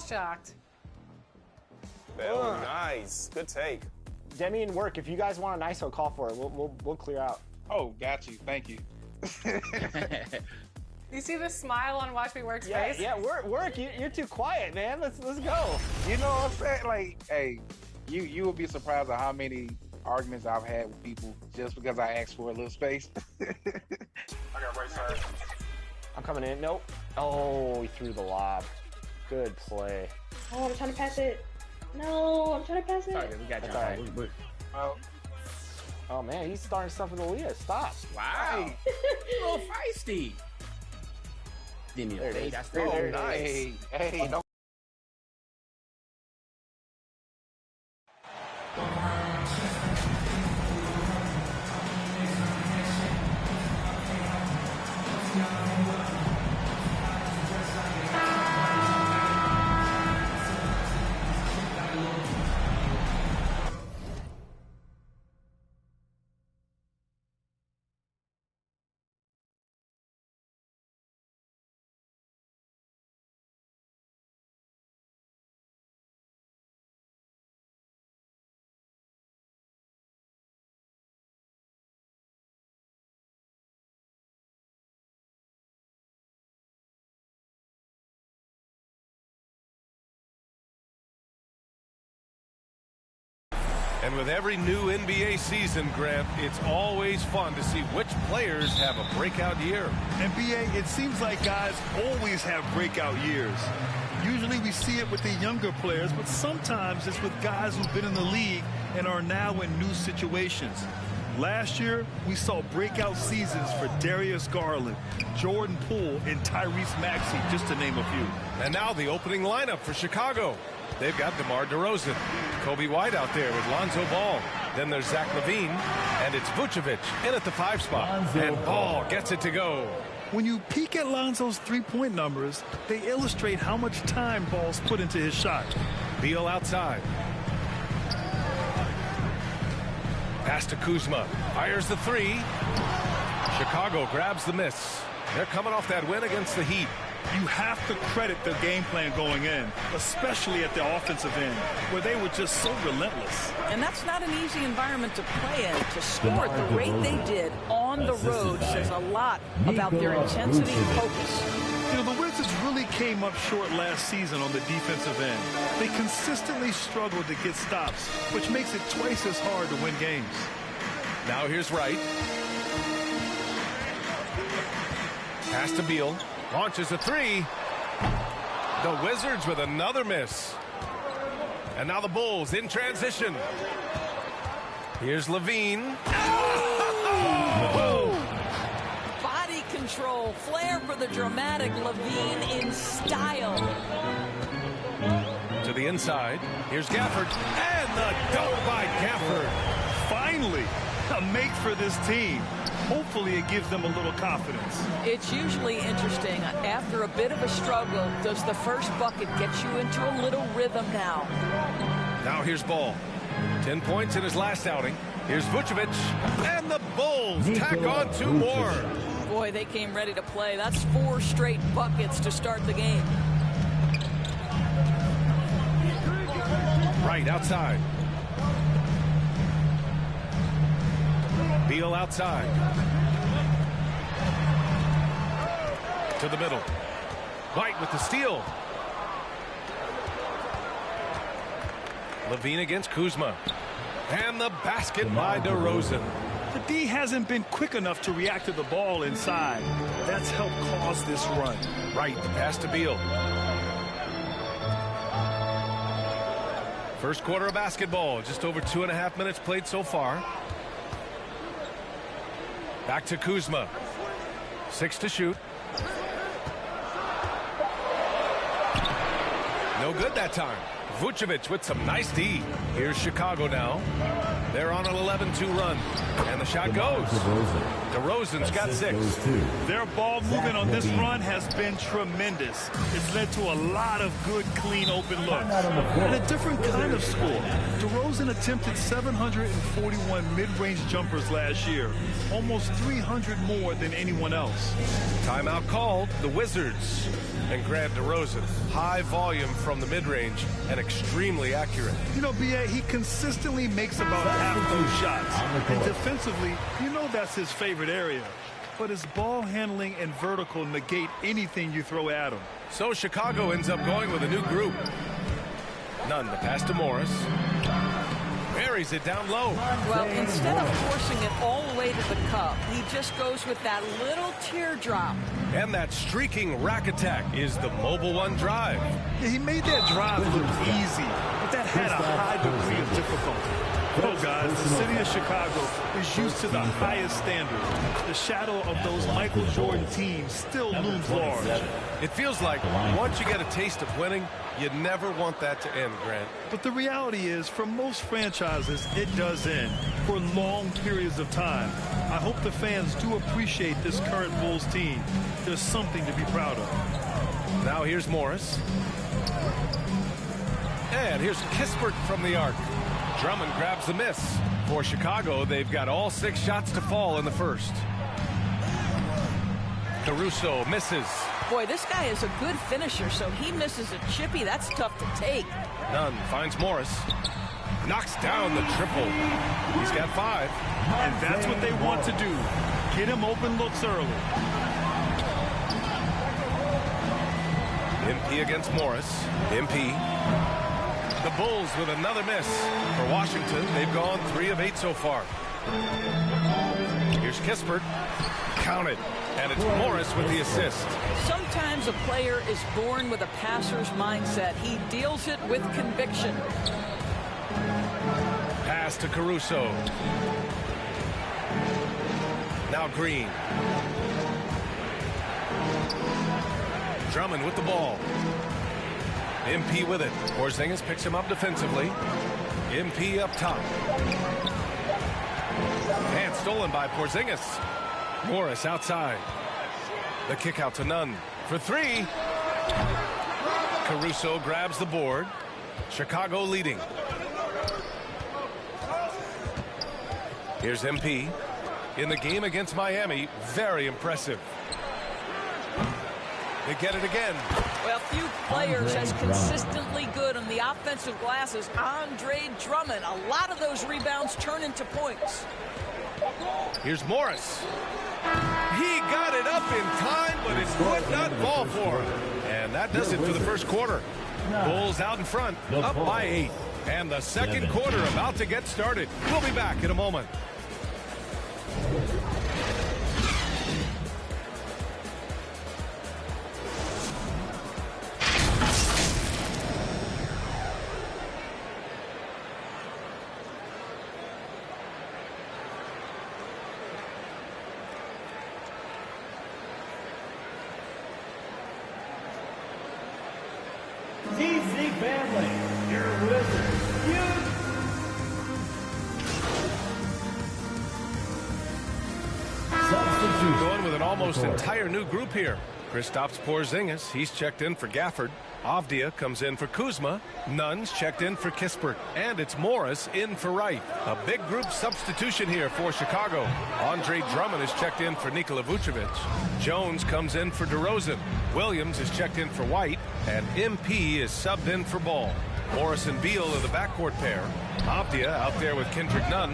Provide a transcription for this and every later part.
shocked. Oh, nice. Good take. Demi and Work, if you guys want an ISO, call for it. We'll clear out. Oh, got you. Thank you. You see the smile on Watch Me Work's face? Yeah, Work, you're too quiet, man. Let's go. You know what I'm saying? Like, hey, you will be surprised at how many arguments I've had with people just because I asked for a little space. I got right side. I'm coming in. Nope. Oh, he threw the lob. Good play. Oh, I'm trying to pass it. No, I'm trying to pass it. Sorry, we got you. Right. Oh, man, he's starting stuff with Aaliyah. Stop. Wow. A little feisty. Didn't There it is. That's There, Hey, don't. And with every new NBA season, Grant, it's always fun to see which players have a breakout year. NBA, it seems like guys always have breakout years. Usually we see it with the younger players, but sometimes it's with guys who've been in the league and are now in new situations. Last year, we saw breakout seasons for Darius Garland, Jordan Poole, and Tyrese Maxey, just to name a few. And now the opening lineup for Chicago. They've got DeMar DeRozan, Kobe White out there with Lonzo Ball. Then there's Zach LaVine, and it's Vucevic in at the 5 spot. And Ball gets it to go. When you peek at Lonzo's three-point numbers, they illustrate how much time Ball's put into his shot. Beal outside. Pass to Kuzma. Fires the 3. Chicago grabs the miss. They're coming off that win against the Heat. You have to credit the game plan going in, especially at the offensive end, where they were just so relentless. And that's not an easy environment to play in. To score at the rate they did on the road says a lot about their intensity and focus. You know, the Wizards really came up short last season on the defensive end. They consistently struggled to get stops, which makes it twice as hard to win games. Now here's Wright. Pass to Beal. Launches a 3. The Wizards with another miss. And now the Bulls in transition. Here's LaVine. Oh! Body control, flair for the dramatic LaVine in style. To the inside. Here's Gafford. And the dunk by Gafford. Finally, a make for this team. Hopefully it gives them a little confidence. It's usually interesting. After a bit of a struggle, does the first bucket get you into a little rhythm now? Now here's Ball. 10 points in his last outing. Here's Vucevic. And the Bulls tack on 2 more. Boy, they came ready to play. That's 4 straight buckets to start the game. Right outside. Beal outside. To the middle. White with the steal. LaVine against Kuzma. And the basket by DeRozan. The D hasn't been quick enough to react to the ball inside. That's helped cause this run. Right, pass to Beal. First quarter of basketball. Just over 2.5 minutes played so far. Back to Kuzma. 6 to shoot. No good that time. Vucevic with some nice D. Here's Chicago now. They're on an 11-2 run. And the shot goes. DeRozan's got 6. Their ball movement on this run has been tremendous. It's led to a lot of good, clean, open looks. And a different kind of score. DeRozan attempted 741 mid-range jumpers last year. Almost 300 more than anyone else. Timeout called. The Wizards. And Grant DeRozan. High volume from the mid-range and extremely accurate. You know, B.A., he consistently makes about half those shots. And defensively, you know that's his favorite area. But his ball handling and vertical negate anything you throw at him. So Chicago ends up going with a new group. Nunn, the pass to Morris. Buries it down low. Well, instead of forcing it all the way to the cup, he just goes with that little teardrop. And that streaking rack attack is the Mobile One drive. Yeah, he made that drive look easy, but that had a high degree of difficulty. Well, guys, the city of Chicago is used to the highest standards. The shadow of those Michael Jordan teams still looms large. It feels like once you get a taste of winning, you never want that to end, Grant. But the reality is, for most franchises, it does end for long periods of time. I hope the fans do appreciate this current Bulls team. There's something to be proud of. Now here's Morris. And here's Kispert from the arc. Drummond grabs the miss. For Chicago, they've got all 6 shots to fall in the first. Caruso misses. Boy, this guy is a good finisher, so he misses a chippy. That's tough to take. Nunn finds Morris. Knocks down the triple. He's got 5. And that's what they want to do. Get him open looks early. MP against Morris. MP. The Bulls with another miss. For Washington, they've gone 3 of 8 so far. Here's Kispert. Counted. And it's Morris with the assist. Sometimes a player is born with a passer's mindset. He deals it with conviction. Pass to Caruso. Now Green. Drummond with the ball. MP with it. Porzingis picks him up defensively. MP up top. And stolen by Porzingis. Morris outside. The kick out to Nunn for 3. Caruso grabs the board. Chicago leading. Here's MP. In the game against Miami, very impressive. They get it again. Well, few players as consistently good on the offensive glass as Andre Drummond. A lot of those rebounds turn into points. Here's Morris. He got it up in time, but it would not fall for him. And that does it for the first quarter. Bulls out in front, up by 8. And the second quarter about to get started. We'll be back in a moment. TC family, your Wizards. Going with an almost entire new group here. Kristaps Porzingis, he's checked in for Gafford. Avdia comes in for Kuzma. Nunn's checked in for Kispert. And it's Morris in for Wright. A big group substitution here for Chicago. Andre Drummond is checked in for Nikola Vucevic. Jones comes in for DeRozan. Williams is checked in for White. And MP is subbed in for Ball. Morris and Beal are the backcourt pair. Avdia out there with Kendrick Nunn.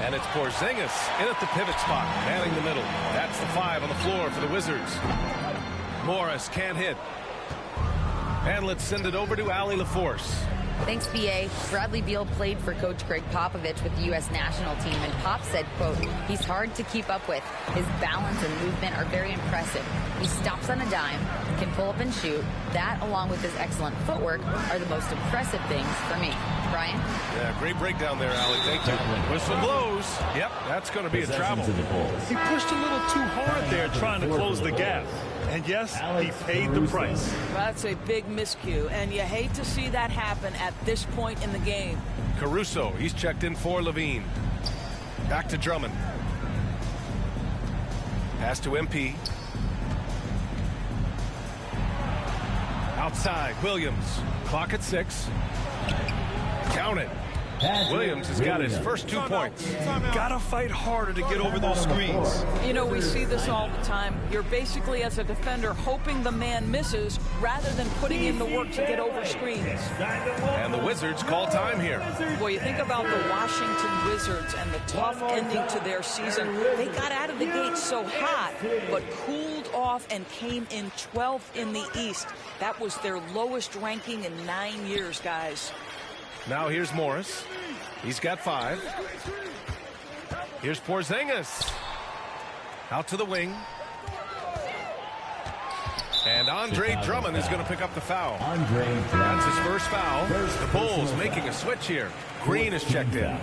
And it's Porzingis in at the pivot spot, manning the middle. That's the 5 on the floor for the Wizards. Morris can't hit. And let's send it over to Allie LaForce. Thanks, B.A. Bradley Beal played for Coach Greg Popovich with the U.S. national team, and Pop said, quote, he's hard to keep up with. His balance and movement are very impressive. He stops on a dime, can pull up and shoot. That, along with his excellent footwork, are the most impressive things for me. Brian? Yeah, great breakdown there, Allie. Thank you. Whistle blows. Yep, that's going to be a travel. He pushed a little too hard there trying to close the gap. And yes, he paid the price. That's a big miscue, and you hate to see that happen at this point in the game. Caruso, he's checked in for Levine. Back to Drummond. Pass to MP. Outside, Williams. Clock at 6. Count it. Williams has got his first 2 points. Gotta fight harder to get over those screens. You know, we see this all the time. You're basically, as a defender, hoping the man misses rather than putting in the work to get over screens. And the Wizards call time here. Boy, you think about the Washington Wizards and the tough ending to their season. They got out of the gate so hot, but cooled off and came in 12th in the East. That was their lowest ranking in 9 years, guys. Now here's Morris. He's got 5. Here's Porzingis. Out to the wing. And Andre Drummond is going to pick up the foul. That's his first foul. The Bulls making a switch here. Green is checked in.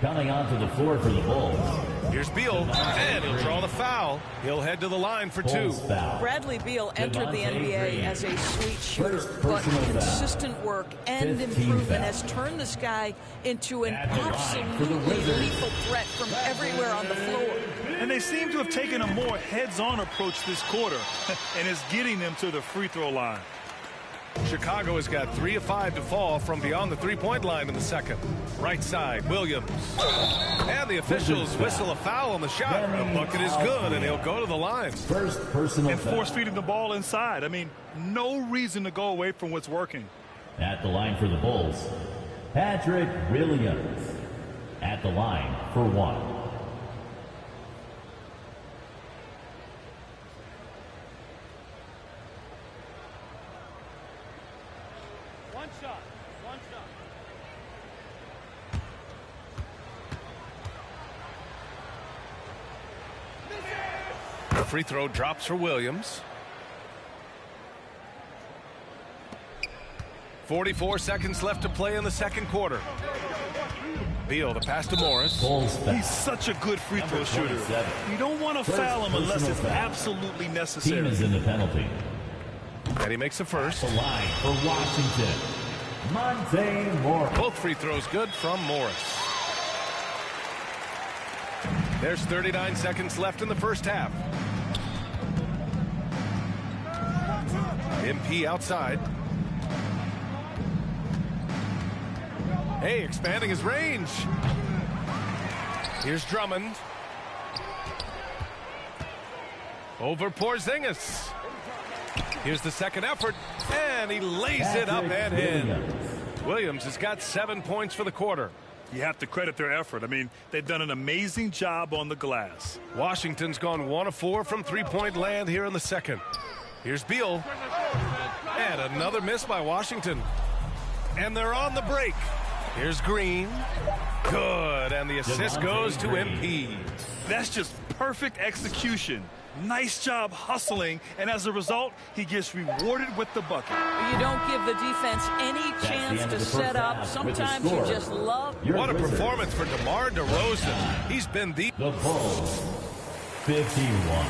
Coming onto the floor for the Bulls. Here's Beal, and he'll draw the foul. He'll head to the line for 2. Bradley Beal entered the NBA as a sweet shooter, but consistent work and improvement has turned this guy into an absolutely lethal threat from everywhere on the floor. And they seem to have taken a more heads-on approach this quarter, and it's getting them to the free throw line. Chicago has got 3 of 5 to fall from beyond the three-point line in the second. Right side, Williams. And the officials whistle a foul on the shot. The bucket is good, and he'll go to the line. First personal and force feeding the ball inside. I mean, no reason to go away from what's working. At the line for the Bulls, Patrick Williams. At the line for 1. The free throw drops for Williams. 44 seconds left to play in the second quarter. Beal, the pass to Morris. He's such a good free throw shooter. You don't want to foul him unless it's absolutely necessary. Team is in the penalty. And he makes the first. The line for Washington, Monte Morris. Both free throws good from Morris. There's 39 seconds left in the first half. MP outside. Hey, expanding his range. Here's Drummond. Over Porzingis. Here's the second effort, and he lays it up and in. Williams has got 7 points for the quarter. You have to credit their effort. I mean, they've done an amazing job on the glass. Washington's gone 1 of 4 from three-point land here in the second. Here's Beal. And another miss by Washington. And they're on the break. Here's Green. Good. And the assist goes to MP. That's just perfect execution. Nice job hustling, and as a result, he gets rewarded with the bucket. You don't give the defense any chance to set up. Sometimes you just love. What a performance for DeMar DeRozan. He's been the Bulls, 51.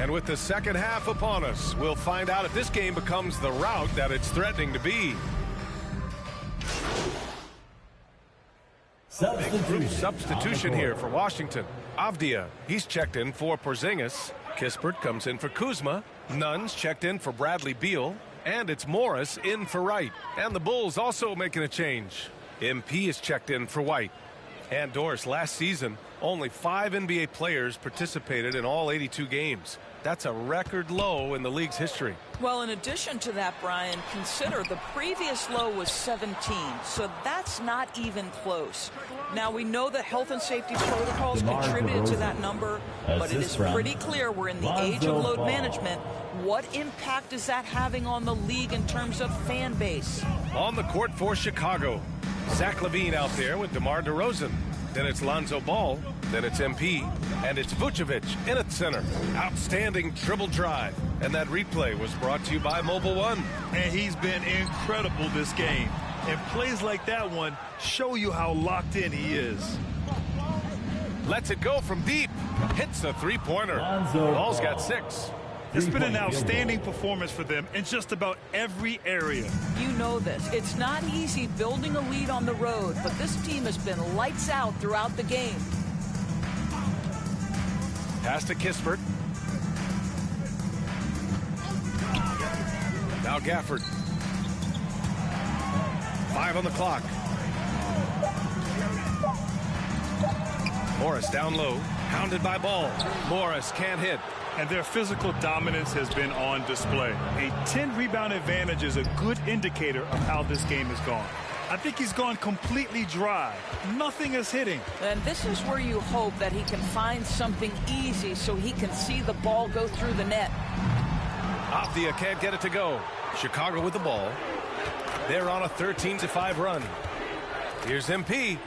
And with the second half upon us, we'll find out if this game becomes the rout that it's threatening to be. Big group substitution here for Washington. Avdia, he's checked in for Porzingis. Kispert comes in for Kuzma. Nunn's checked in for Bradley Beal. And it's Morris in for Wright. And the Bulls also making a change. MP is checked in for White. And Doris, last season, only 5 NBA players participated in all 82 games. That's a record low in the league's history. Well, in addition to that, Brian, consider the previous low was 17, so that's not even close. Now, we know that health and safety protocols contributed to that number, but it is pretty clear we're in the age of load management. What impact is that having on the league in terms of fan base? On the court for Chicago, Zach LaVine out there with DeMar DeRozan. Then it's Lonzo Ball. Then it's MP. And it's Vucevic in at center. Outstanding dribble drive. And that replay was brought to you by Mobile One. And he's been incredible this game. And plays like that one show you how locked in he is. Lets it go from deep. Hits a three-pointer. Ball's got 6. It's been an outstanding performance for them in just about every area. You know this. It's not easy building a lead on the road, but this team has been lights out throughout the game. Pass to Kispert. Now Gafford. 5 on the clock. Morris down low. Hounded by Ball. Morris can't hit. And their physical dominance has been on display. A 10-rebound advantage is a good indicator of how this game has gone. I think he's gone completely dry. Nothing is hitting. And this is where you hope that he can find something easy so he can see the ball go through the net. Avdia can't get it to go. Chicago with the ball. They're on a 13-5 run. Here's MP.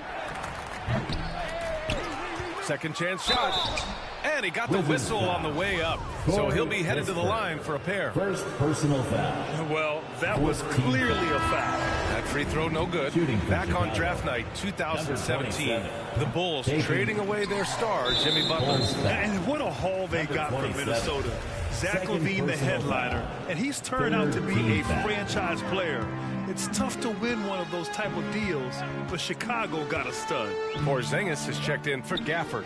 Second chance shot. And he got the whistle on the way up. So he'll be headed to the line for a pair. First personal foul. Well, that was clearly a foul. That free throw no good. Back on draft night 2017, the Bulls trading away their star, Jimmy Butler. And what a haul they got from Minnesota. Zach LaVine, the headliner, and he's turned out to be a franchise player. It's tough to win one of those type of deals, but Chicago got a stud. Porzingis is checked in for Gafford.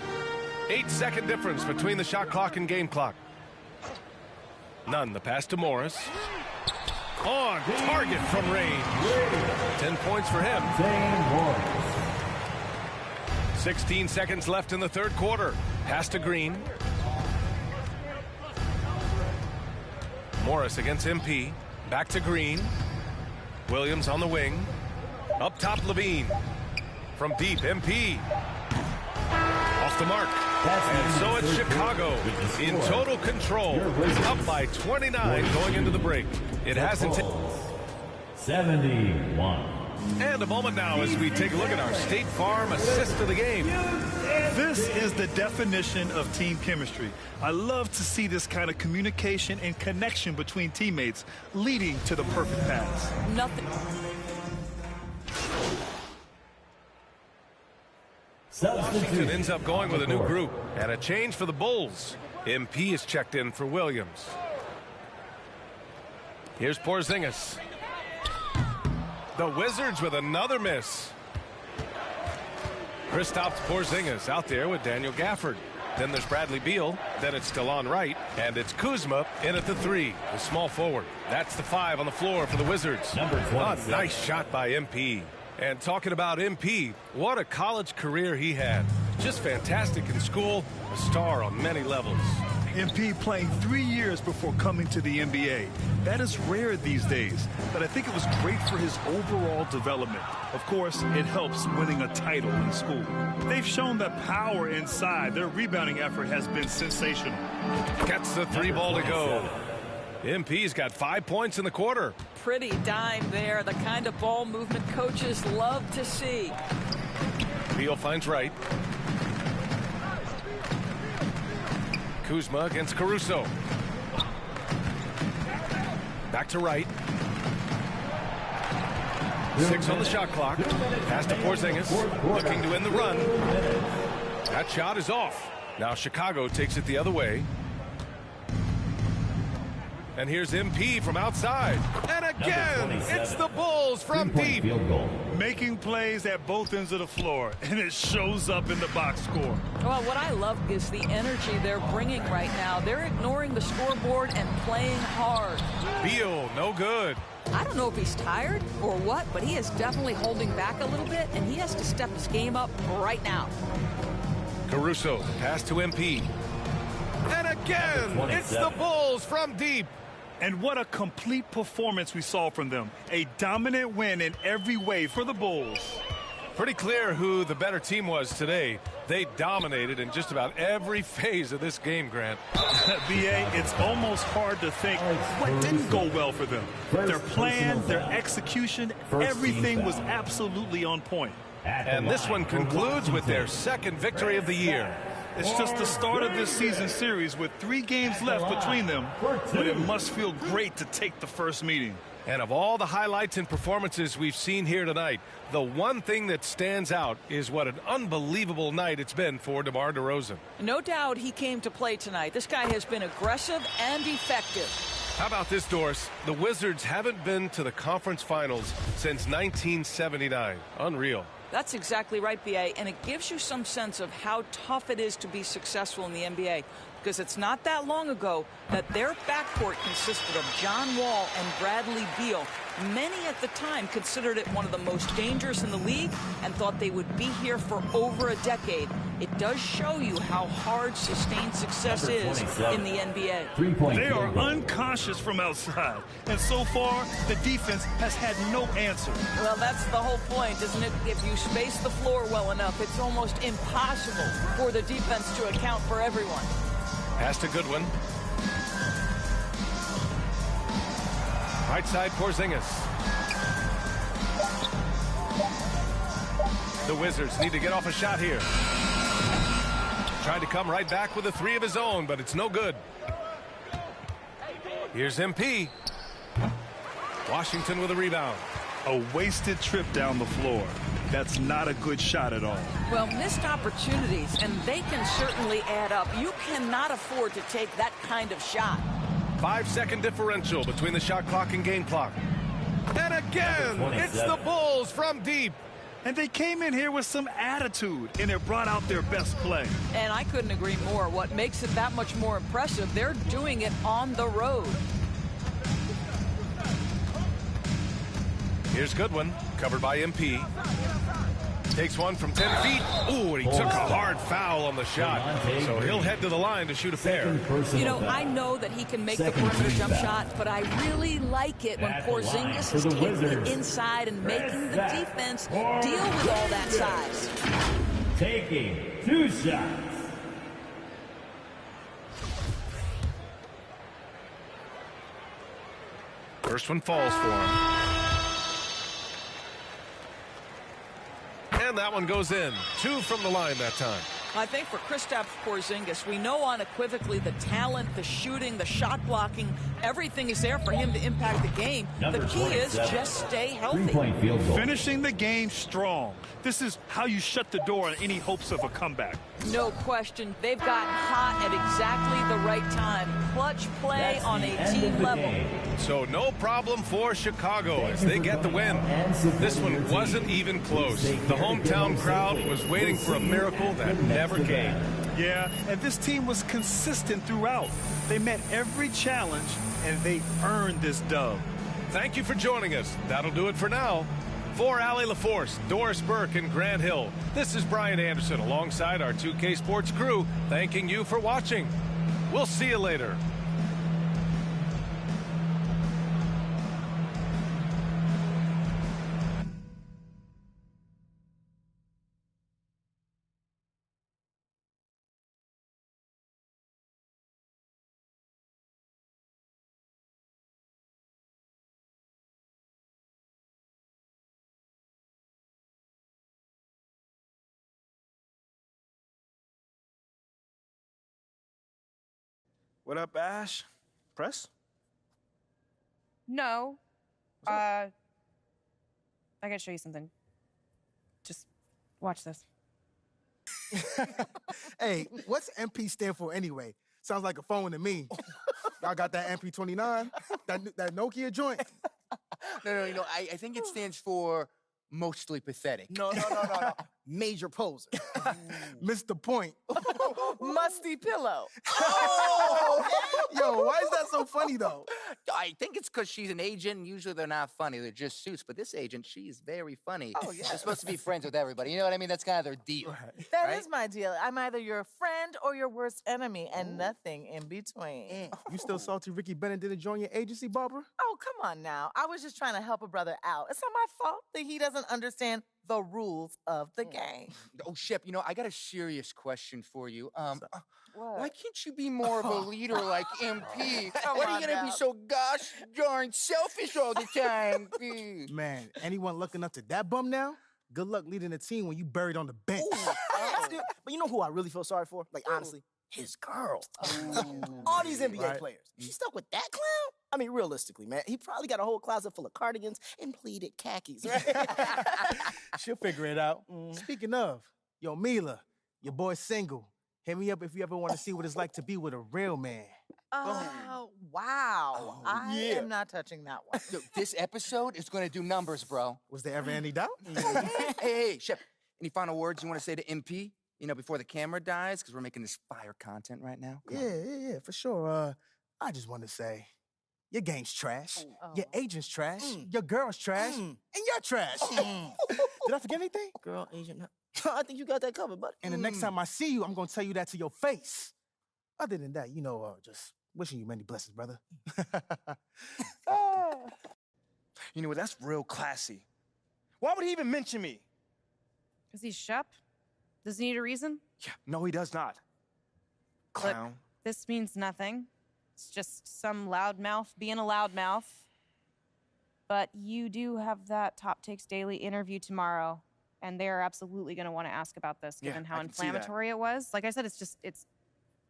8-second difference between the shot clock and game clock. None. The pass to Morris. On target from range. 10 points for him. 16 seconds left in the third quarter. Pass to Green. Morris against MP. Back to Green. Williams on the wing. Up top, LaVine. From deep, MP. Off the mark. And so it's Chicago in total control. Up by 29 going into the break. It hasn't. 71. And a moment now as we take a look at our State Farm assist of the game. This is the definition of team chemistry. I love to see this kind of communication and connection between teammates leading to the perfect pass. Nothing. Washington ends up going with a new group and a change for the Bulls. MP is checked in for Williams. Here's Porzingis. The Wizards with another miss. Kristaps Porzingis out there with Daniel Gafford. Then there's Bradley Beal. Then it's Delon Wright. And it's Kuzma in at the 3, the small forward. That's the 5 on the floor for the Wizards. A nice shot by MP. And talking about MP, what a college career he had. Just fantastic in school, a star on many levels. MP playing 3 years before coming to the NBA. That is rare these days, but I think it was great for his overall development. Of course, it helps winning a title in school. They've shown the power inside. Their rebounding effort has been sensational. Gets the 3 ball to go. MP's got 5 points in the quarter. Pretty dime there, the kind of ball movement coaches love to see. Beal finds Wright. Kuzma against Caruso. Back to Wright. 6 on the shot clock. Pass to Porzingis. Looking to end the run. That shot is off. Now Chicago takes it the other way. And here's MP from outside. And again, it's the Bulls from deep. Making plays at both ends of the floor, and it shows up in the box score. Well, what I love is the energy they're bringing right now. They're ignoring the scoreboard and playing hard. Beal, no good. I don't know if he's tired or what, but he is definitely holding back a little bit, and he has to step his game up right now. Caruso, pass to MP. And again, it's the Bulls from deep. And what a complete performance we saw from them. A dominant win in every way for the Bulls. Pretty clear who the better team was today. They dominated in just about every phase of this game, Grant. B.A., it's almost hard to think what didn't go well for them. Their plan, their execution, everything was absolutely on point. And this one concludes with their second victory of the year. It's just the start of this season series with 3 games left between them, but it must feel great to take the first meeting. And of all the highlights and performances we've seen here tonight, the one thing that stands out is what an unbelievable night it's been for DeMar DeRozan. No doubt he came to play tonight. This guy has been aggressive and effective. How about this, Doris? The Wizards haven't been to the conference finals since 1979. Unreal. That's exactly right, B.A., and it gives you some sense of how tough it is to be successful in the NBA, because it's not that long ago that their backcourt consisted of John Wall and Bradley Beal. Many at the time considered it one of the most dangerous in the league and thought they would be here for over a decade. It does show you how hard sustained success is in the NBA. They are unconscious from outside, and so far the defense has had no answer. Well, that's the whole point, isn't it? If you space the floor well enough, it's almost impossible for the defense to account for everyone. Pass to Goodwin. Right side, Porzingis. The Wizards need to get off a shot here. Tried to come right back with a three of his own, but it's no good. Here's MP. Washington with a rebound. A wasted trip down the floor. That's not a good shot at all. Well, missed opportunities, and they can certainly add up. You cannot afford to take that kind of shot. 5-second differential between the shot clock and game clock. And again, it's the Bulls from deep. And they came in here with some attitude, and it brought out their best play. And I couldn't agree more. What makes it that much more impressive, they're doing it on the road. Here's Goodwin, covered by MP. Takes one from 10 feet. Ooh, and he took a hard foul on the shot. So he'll head to the line to shoot a pair. You know, I know that he can make the perimeter jump shot, but I really like it when Porzingis is taking it inside and making the defense deal with all that size. Taking 2 shots. First one falls for him. And that one goes in. 2 from the line that time. I think for Kristaps Porzingis, we know unequivocally the talent, the shooting, the shot blocking, everything is there for him to impact the game. The key is just stay healthy. Finishing the game strong. This is how you shut the door on any hopes of a comeback. No question. They've gotten hot at exactly the right time. Clutch play on a team level. So no problem for Chicago as they get the win. This one wasn't even close. The hometown crowd was waiting for a miracle that never came. Yeah, and this team was consistent throughout. They met every challenge, and they earned this dub. Thank you for joining us. That'll do it for now. For Allie LaForce, Doris Burke, and Grant Hill, this is Brian Anderson alongside our 2K Sports crew, thanking you for watching. We'll see you later. What up, Ash? Press? No. I gotta show you something. Just watch this. Hey, what's MP stand for anyway? Sounds like a phone to me. Y'all got that MP29? That Nokia joint? No. I think it stands for mostly pathetic. No. Major poser. Missed the point. Musty pillow. Oh! Yo, why is that so funny, though? I think it's because she's an agent, and usually they're not funny. They're just suits. But this agent, she's very funny. Oh, yeah. They're supposed to be friends with everybody. You know what I mean? That's kind of their deal. That is my deal. I'm either your friend or your worst enemy, and nothing in between. You still salty Ricky Bennett didn't join your agency, Barbara? Oh, come on now. I was just trying to help a brother out. It's not my fault that he doesn't understand the rules of the game. Oh, Shep, I got a serious question for you. Why can't you be more of a leader like MP? Why are you going to be so gosh darn selfish all the time? Man, anyone looking up to that bum now? Good luck leading a team when you buried on the bench. But you know who I really feel sorry for? Like, honestly? his girl. All these NBA Right. players. She stuck with that clown? I mean, realistically, man, he probably got a whole closet full of cardigans and pleated khakis, right? She'll figure it out. Speaking of, yo, Mila, your boy's single. Hit me up if you ever want to see what it's like to be with a real man. Oh, wow. I yeah. am not touching that one. Yo, this episode is going to do numbers, bro. Was there ever any doubt? Hey, Shep, any final words you want to say to MP? You know, before the camera dies, because we're making this fire content right now. Come on. Yeah, for sure. I just want to say, your game's trash. Your agent's trash. Your girl's trash. And you're trash. Did I forget anything? Girl, agent. I think you got that covered, buddy. And the next time I see you, I'm going to tell you that to your face. Other than that, you know, just wishing you many blessings, brother. You know what? That's real classy. Why would he even mention me? Because he's Shep? Does he need a reason? Yeah, no, he does not. Clown. Look, this means nothing. It's just some loudmouth being a loudmouth. But you do have that Top Takes Daily interview tomorrow, and they're absolutely going to want to ask about this, given how I can see that. inflammatory it was. Like I said, it's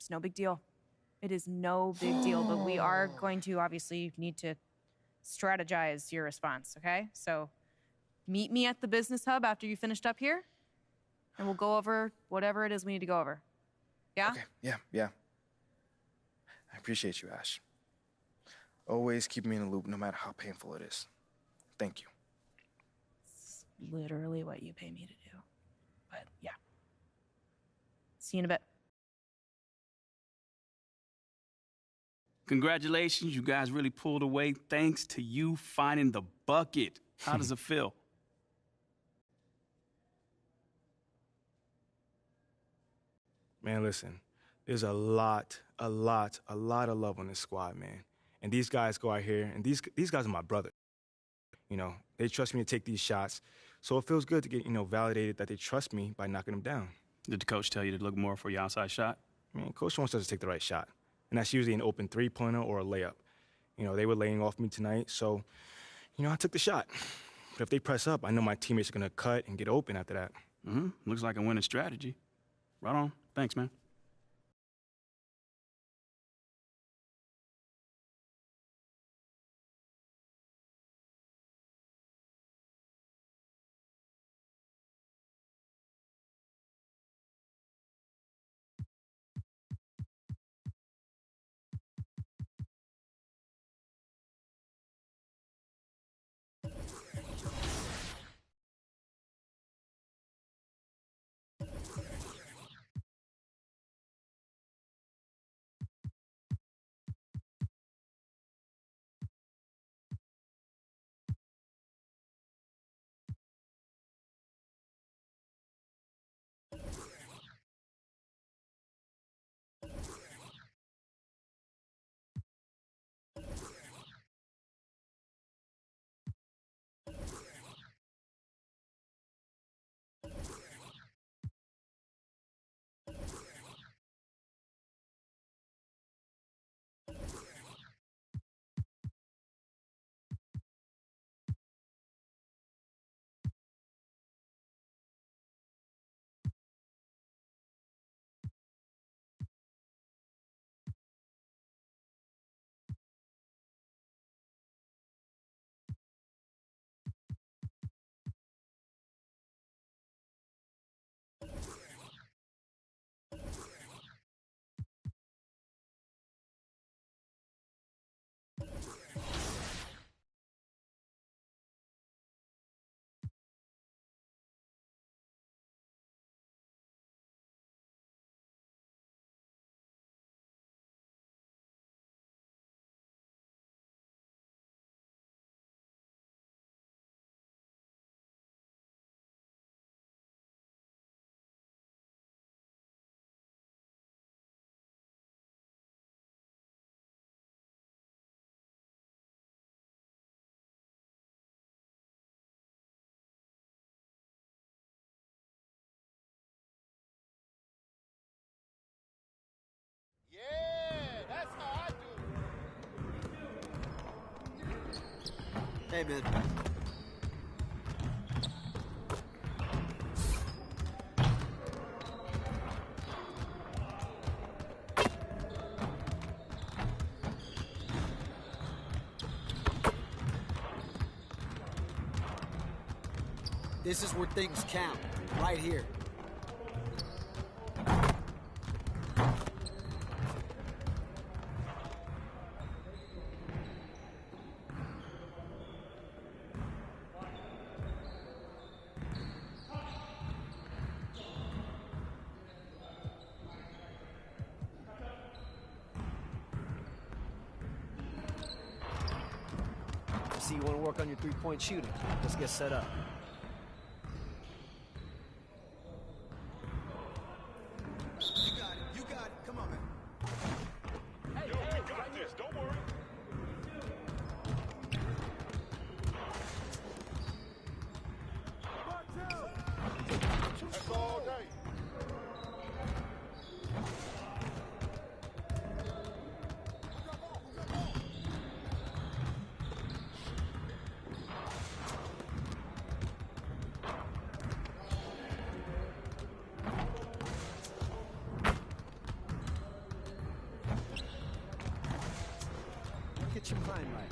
no big deal. It is no big deal, but we are going to obviously need to strategize your response, okay? So meet me at the business hub after you finished up here, and we'll go over whatever it is we need to go over. Yeah? Okay, yeah. I appreciate you, Ash. Always keep me in the loop, no matter how painful it is. Thank you. It's literally what you pay me to do. But yeah. See you in a bit. Congratulations, you guys really pulled away thanks to you finding the bucket. How does it feel? Man, listen, there's a lot of love on this squad, man. And these guys go out here, and these guys are my brother. You know, they trust me to take these shots, so it feels good to get, validated that they trust me by knocking them down. Did the coach tell you to look more for your outside shot? I mean, coach wants us to take the right shot, and that's usually an open three-pointer or a layup. You know, they were laying off me tonight, so, I took the shot. But if they press up, I know my teammates are going to cut and get open after that. Looks like a winning strategy. Right on. Thanks, man. Hey, man. This is where things count, right here. See, you want to work on your three-point shooting. Let's get set up. You got it. Come on, man. Yo, we got this. Don't worry. That's all day. Get your mind right.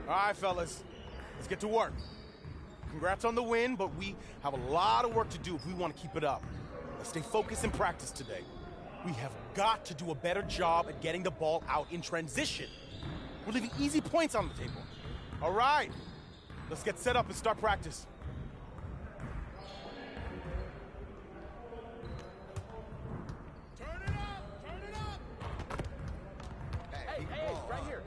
All right, fellas, let's get to work. Congrats on the win, but we have a lot of work to do if we want to keep it up. Let's stay focused in practice today. We have got to do a better job at getting the ball out in transition. We're leaving easy points on the table. All right, let's get set up and start practice. Hey, right here.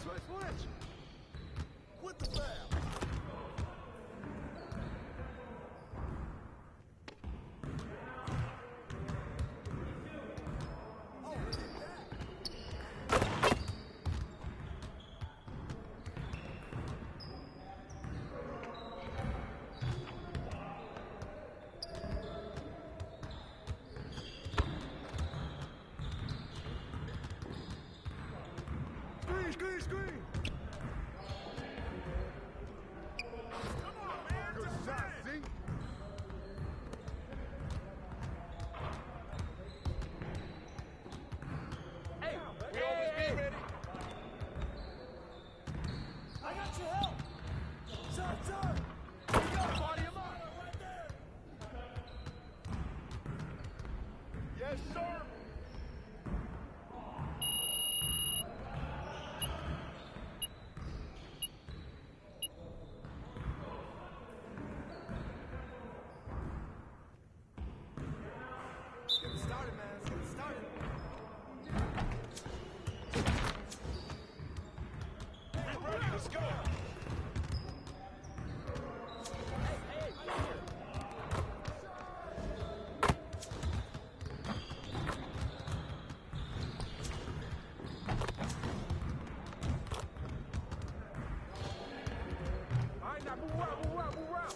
Switch. With the foul. screen, screen. Come on, man. Good shot, see? Hey, we always be ready. I got your help. Shot, shot. We got party him up. Right there. Yes, sir. Get it started, man. Let's get it started. Let's go. All right, now move out, move out, move out.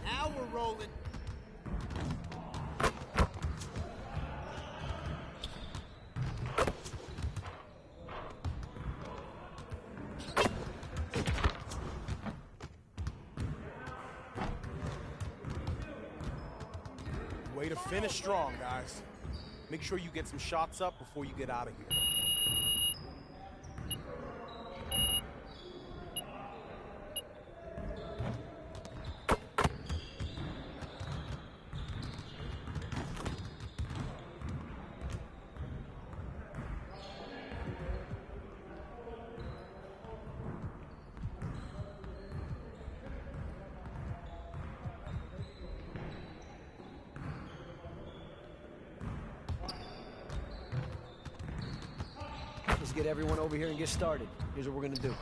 Now we're rolling. Way to finish strong, guys. Make sure you get some shots up before you get out of here. Let's get everyone over here and get started. Here's what we're gonna do.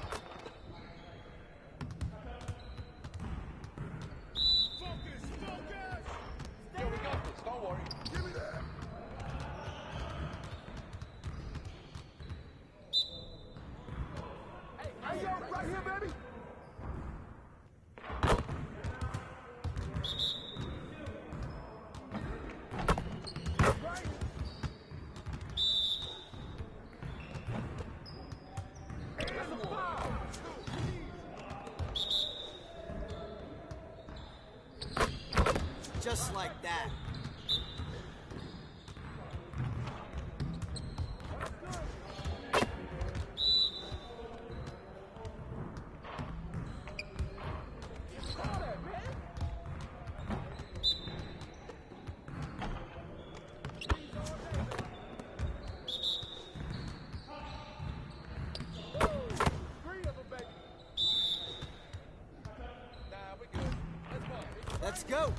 Yeah, we got this. Don't worry. Give me that. Hey, yo, right here, baby. Right. And a foul. Just like that. Let's go.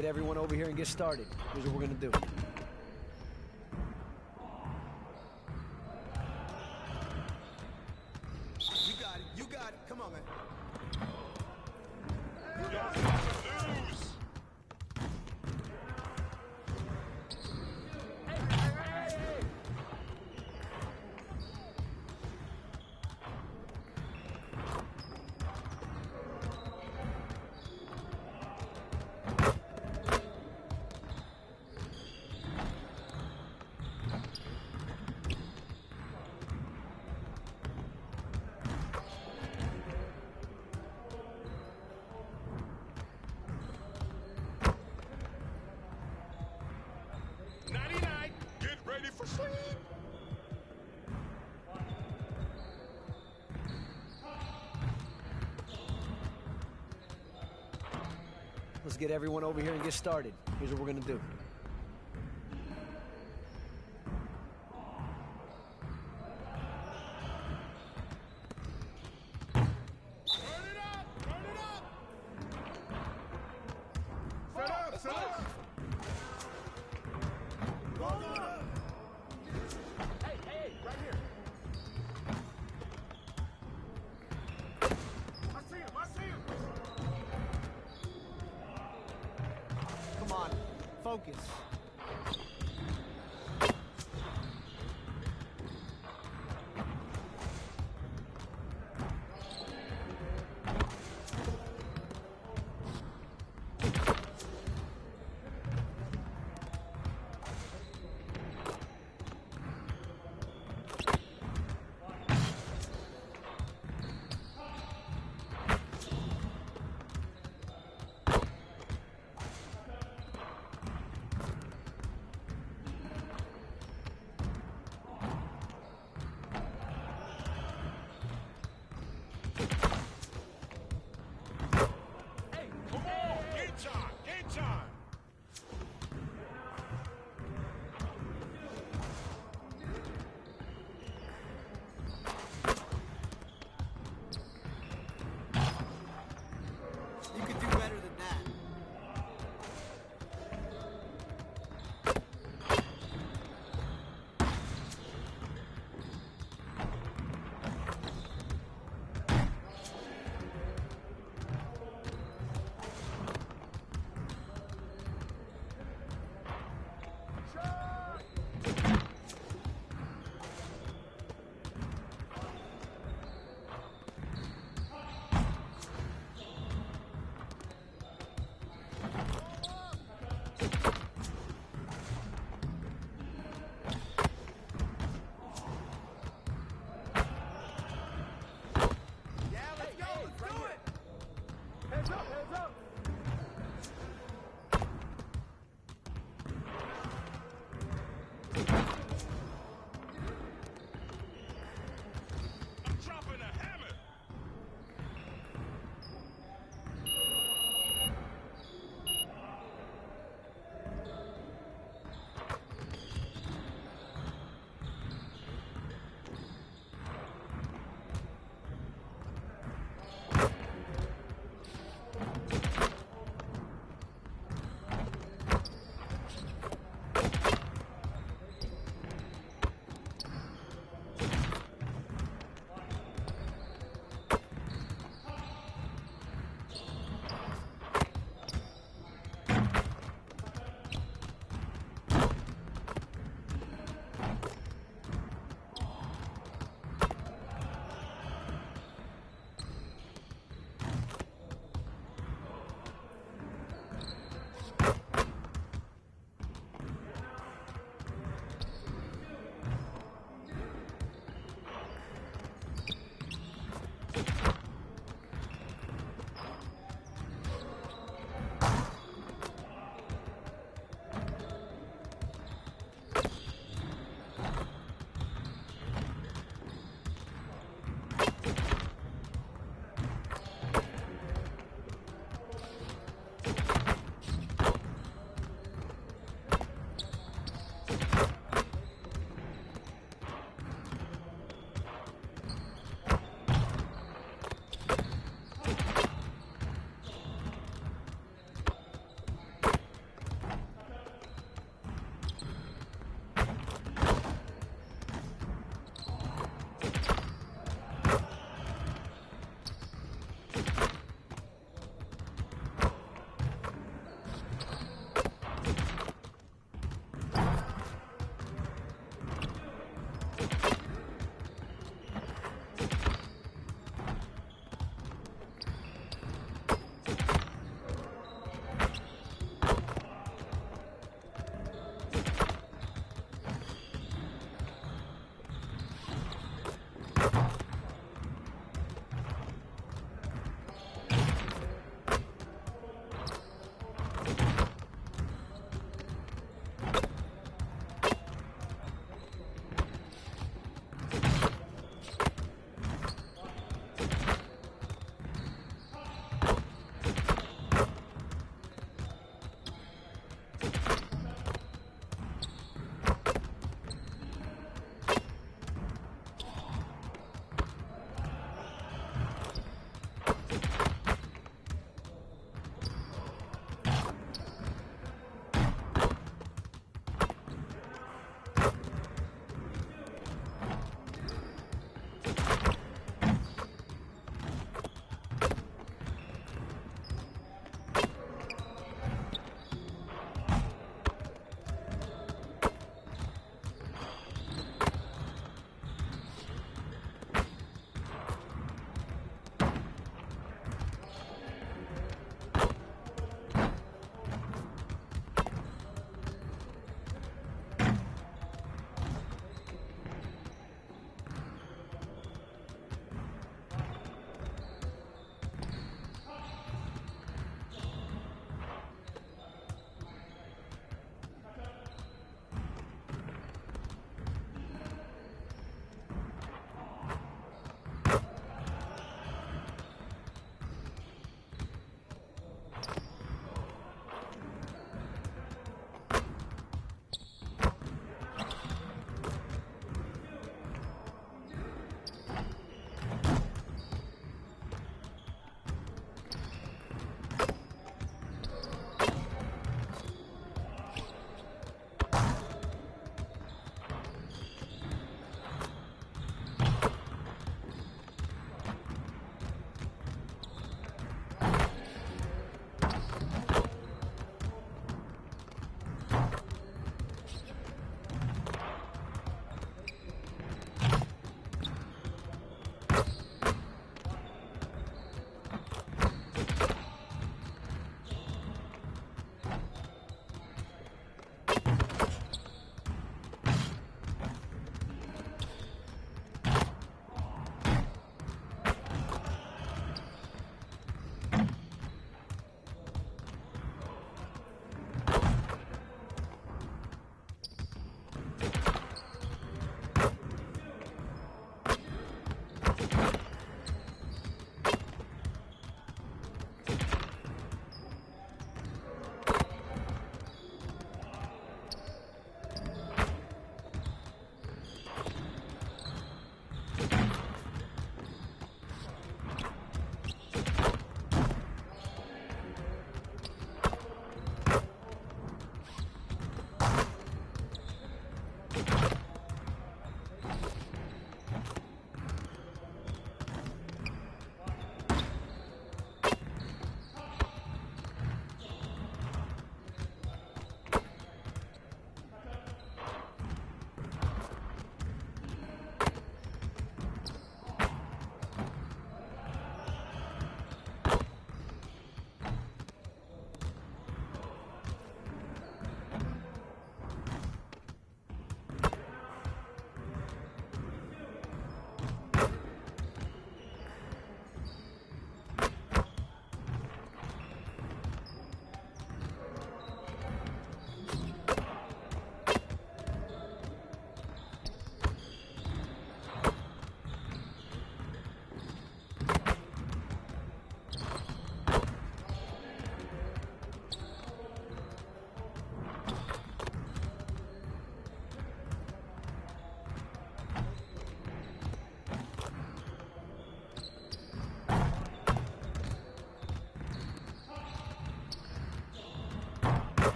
get everyone over here and get started. Here's what we're gonna do. You got it. You got it. Come on, man. Let's get everyone over here and get started. Here's what we're gonna do. Come on. Focus.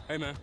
Hey, man.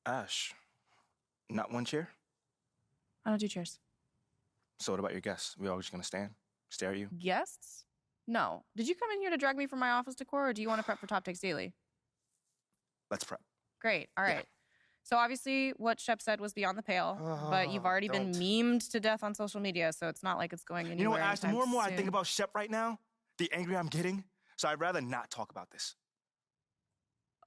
Ash, not one chair? I don't do chairs. So what about your guests? We all just gonna stand, stare at you? Guests? No. Did you come in here to drag me from my office decor, or do you want to prep for Top Takes Daily? Let's prep. Great. All right. So obviously what Shep said was beyond the pale, but you've already been memed to death on social media, so it's not like it's going anywhere. You know what, Ash, the more and more I soon. think about Shep right now, the angrier I'm getting. So I'd rather not talk about this.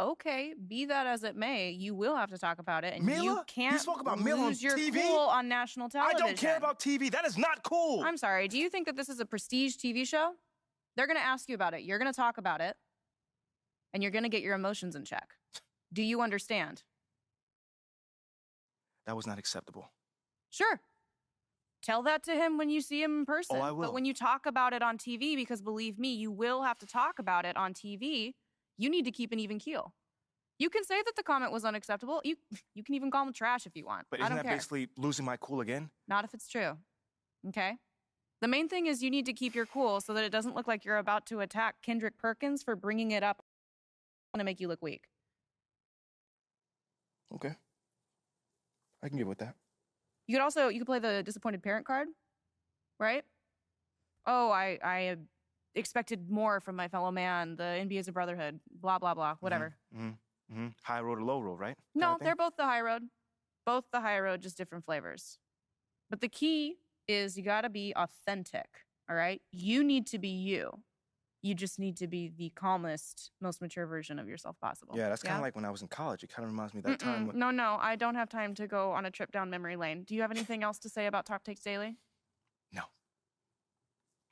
Okay, be that as it may, you will have to talk about it, and Mila? you can't You spoke about Mila on lose your TV? cool on national television. I don't care about TV. That is not cool. I'm sorry. Do you think that this is a prestige TV show? They're going to ask you about it. You're going to talk about it, and you're going to get your emotions in check. Do you understand? That was not acceptable. Sure. Tell that to him when you see him in person. Oh, I will. But when you talk about it on TV, because believe me, you will have to talk about it on TV, you need to keep an even keel. You can say that the comment was unacceptable. You can even call him trash if you want. But I isn't don't that care. basically losing my cool again? Not if it's true. Okay? The main thing is you need to keep your cool so that it doesn't look like you're about to attack Kendrick Perkins for bringing it up to make you look weak. Okay. I can get with that. You could play the disappointed parent card, right? Oh, I expected more from my fellow man. The NBA is a brotherhood. Blah, blah, blah. Whatever. High road or low road, right? No, they're both the high road. Both the high road, just different flavors. But the key is you got to be authentic, all right? You need to be you. You just need to be the calmest, most mature version of yourself possible. Yeah, that's kind of like when I was in college. It kind of reminds me of that time when... No, I don't have time to go on a trip down memory lane. Do you have anything else to say about Top Takes Daily? No.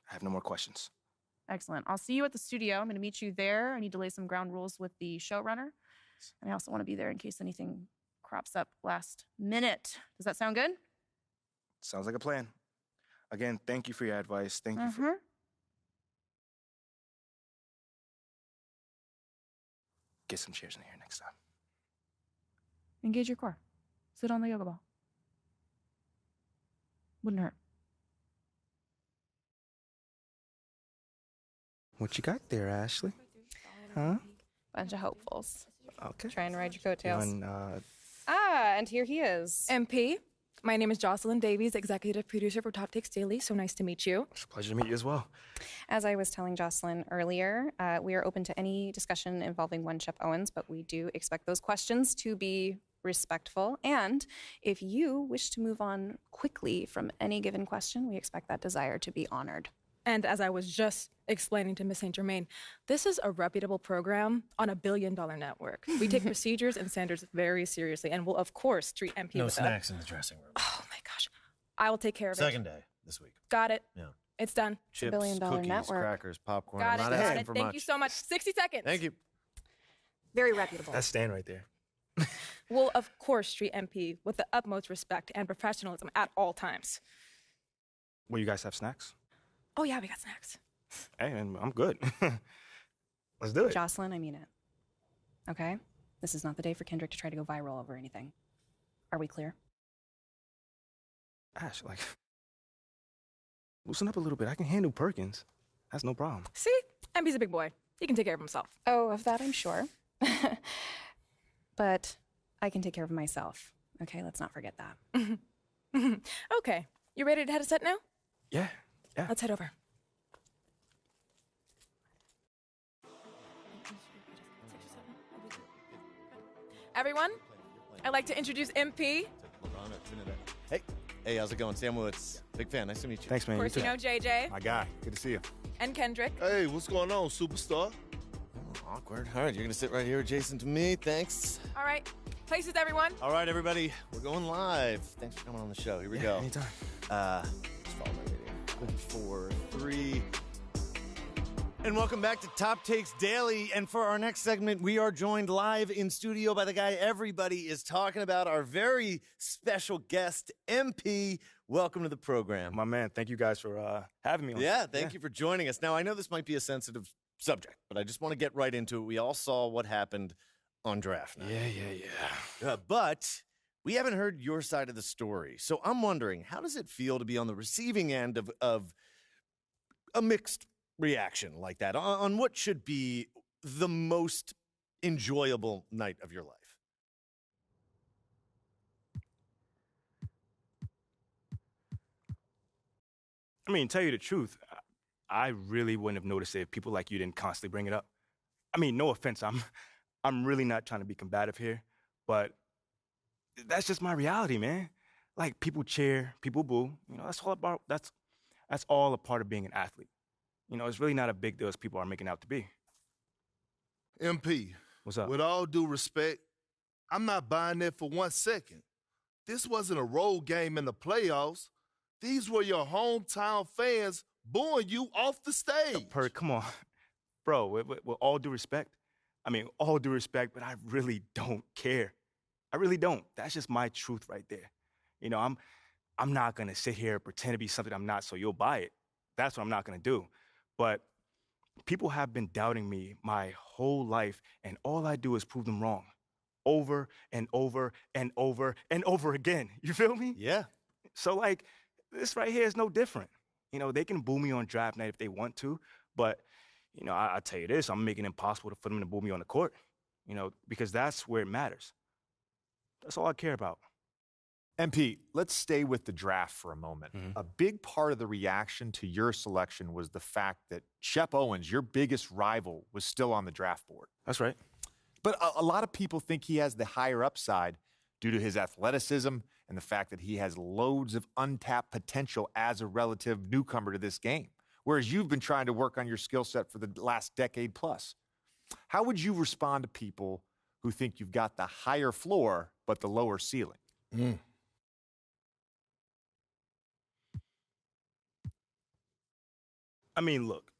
I have no more questions. Excellent. I'll see you at the studio. I'm going to meet you there. I need to lay some ground rules with the showrunner. And I also want to be there in case anything crops up last minute. Does that sound good? Sounds like a plan. Again, thank you for your advice. Thank you for... Get some chairs in here next time. Engage your core. Sit on the yoga ball. Wouldn't hurt. What you got there, Ashley? Huh? Bunch of hopefuls. Okay. Trying to ride your coattails. And, and here he is. MP, my name is Jocelyn Davies, executive producer for Top Takes Daily. So nice to meet you. It's a pleasure to meet you as well. As I was telling Jocelyn earlier, we are open to any discussion involving one Shep Owens, but we do expect those questions to be respectful. And if you wish to move on quickly from any given question, we expect that desire to be honored. And as I was just explaining to Ms. St. Germain, this is a reputable program on a billion-dollar network. We take procedures and standards very seriously and will, of course, treat MP No with snacks in the dressing room. Oh, my gosh. I will take care of it. Second day this week. Got it. Yeah. It's done. Chips, billion-dollar cookies, network. crackers, popcorn. Got I'm it. not Got asking it. for Thank much. you so much. 60 seconds. Thank you. Very reputable. That's Stan right there. Will, of course, treat MP with the utmost respect and professionalism at all times. Will you guys have snacks? Oh, yeah, we got snacks. Hey, and I'm good. Let's do it. Jocelyn, I mean it. Okay? This is not the day for Kendrick to try to go viral over anything. Are we clear? Ash, like, loosen up a little bit. I can handle Perkins. That's no problem. See? MP's a big boy. He can take care of himself. Oh, of that I'm sure. But I can take care of myself. Okay, let's not forget that. Okay. You ready to head to set now? Yeah. Let's head over. Everyone, I'd like to introduce MP. Hey, how's it going? Sam Woods. Big fan. Nice to meet you. Thanks, man. Of course, you know JJ. My guy. Good to see you. And Kendrick. Hey, what's going on, superstar? Awkward. All right, you're going to sit right here adjacent to me. Thanks. All right. Places, everyone. All right, everybody. We're going live. Thanks for coming on the show. Here we go. Anytime. Just follow my video. 4, 3. And welcome back to Top Takes Daily. And for our next segment, we are joined live in studio by the guy everybody is talking about, our very special guest, MP. Welcome to the program. My man, thank you guys for having me on. Yeah, thank you for joining us. Now, I know this might be a sensitive subject, but I just want to get right into it. We all saw what happened on draft night. Yeah. But we haven't heard your side of the story. So I'm wondering, how does it feel to be on the receiving end of a mixed reaction like that on what should be the most enjoyable night of your life? I mean, tell you the truth, I really wouldn't have noticed it if people like you didn't constantly bring it up. I mean, no offense, I'm really not trying to be combative here, but that's just my reality, man. Like, people cheer, people boo. You know, that's all a part of being an athlete. You know, it's really not a big deal as people are making it out to be. MP. What's up? With all due respect, I'm not buying that for 1 second. This wasn't a road game in the playoffs. These were your hometown fans booing you off the stage. Come on. Bro, with all due respect, I mean, all due respect, but I really don't care. I really don't. That's just my truth right there. You know, I'm not going to sit here and pretend to be something I'm not so you'll buy it. That's what I'm not going to do. But people have been doubting me my whole life, and all I do is prove them wrong over and over and over and over again. You feel me? Yeah. So, like, this right here is no different. You know, they can boo me on draft night if they want to, but, you know, I'll tell you this, I'm making it impossible for them to boo me on the court, you know, because that's where it matters. That's all I care about. MP, let's stay with the draft for a moment. Mm-hmm. A big part of the reaction to your selection was the fact that Shep Owens, your biggest rival, was still on the draft board. That's right. But a lot of people think he has the higher upside due to his athleticism and the fact that he has loads of untapped potential as a relative newcomer to this game, whereas you've been trying to work on your skill set for the last decade plus. How would you respond to people who think you've got the higher floor but the lower ceiling? I mean, look,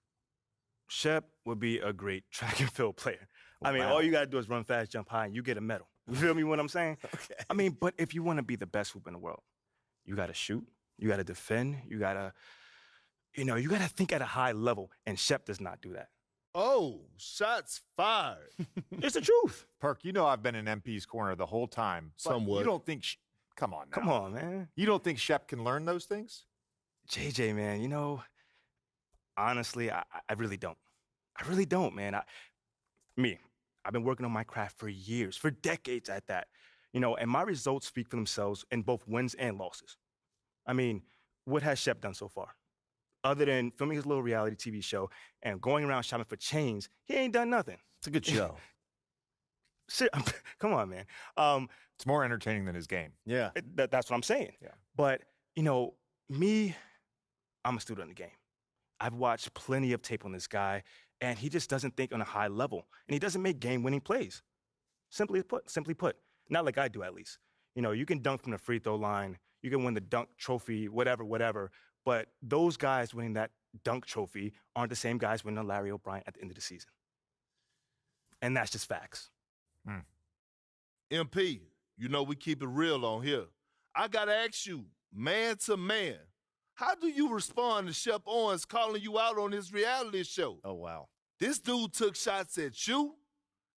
Shep would be a great track and field player. I mean, Wow. all you got to do is run fast, jump high, and you get a medal. You feel me what I'm saying? Okay. I mean, but if you want to be the best hoop in the world, you got to shoot, you got to defend, you got to think at a high level, and Shep does not do that. Oh, shots fired. It's the truth. Perk, you know I've been in MP's corner the whole time. But Somewhat. You don't think... Come on now. Come on, man. You don't think Shep can learn those things? JJ, man, you know, honestly, I really don't. I really don't, man. I've been working on my craft for years, for decades at that. And my results speak for themselves in both wins and losses. I mean, what has Shep done so far? Other than filming his little reality TV show and going around shopping for chains, he ain't done nothing. It's a good show. Come on, man. It's more entertaining than his game. Yeah. That's what I'm saying. Yeah. But, me, I'm a student of the game. I've watched plenty of tape on this guy, and he just doesn't think on a high level. And he doesn't make game-winning plays. Simply put. Not like I do, at least. You can dunk from the free throw line. You can win the dunk trophy, whatever. But those guys winning that dunk trophy aren't the same guys winning a Larry O'Brien at the end of the season. And that's just facts. MP, we keep it real on here. I got to ask you, man to man, how do you respond to Shep Owens calling you out on his reality show? Oh, wow. This dude took shots at you.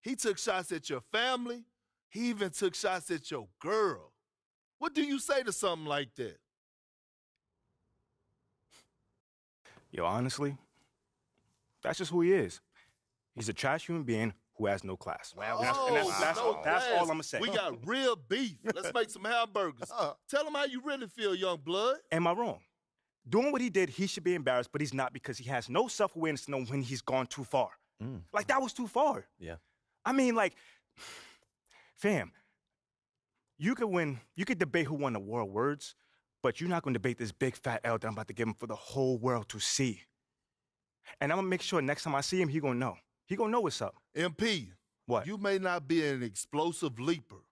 He took shots at your family. He even took shots at your girl. What do you say to something like that? Honestly, that's just who he is. He's a trash human being who has no class. Wow. That's all I'm going to say. We got real beef. Let's make some hamburgers. Tell him how you really feel, young blood. Am I wrong? Doing what he did, he should be embarrassed, but he's not because he has no self-awareness to know when he's gone too far. That was too far. Yeah. I mean, fam, you could debate who won the war of words, but you're not going to debate this big fat L that I'm about to give him for the whole world to see. And I'm going to make sure next time I see him, he going to know. He going to know what's up. MP, what? You may not be an explosive leaper,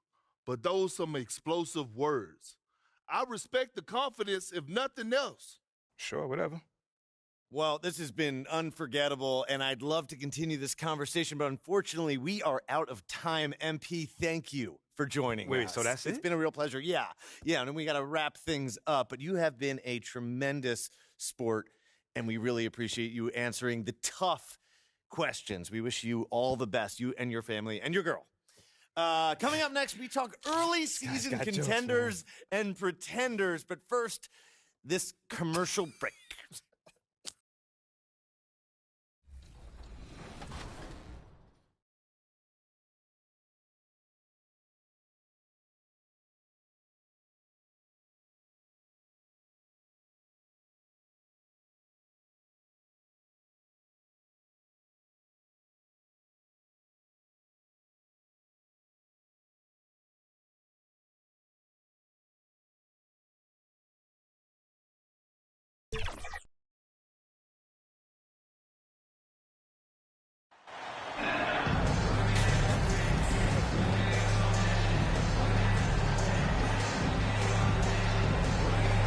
but those some explosive words. I respect the confidence, if nothing else. Sure, whatever. Well, this has been unforgettable, and I'd love to continue this conversation, but unfortunately, we are out of time. MP, thank you for joining us. Wait, so that's it? It's been a real pleasure. Yeah, and then we got to wrap things up, but you have been a tremendous sport, and we really appreciate you answering the tough questions. We wish you all the best, you and your family and your girl. Coming up next, we talk early season contenders and pretenders, but first, this commercial break.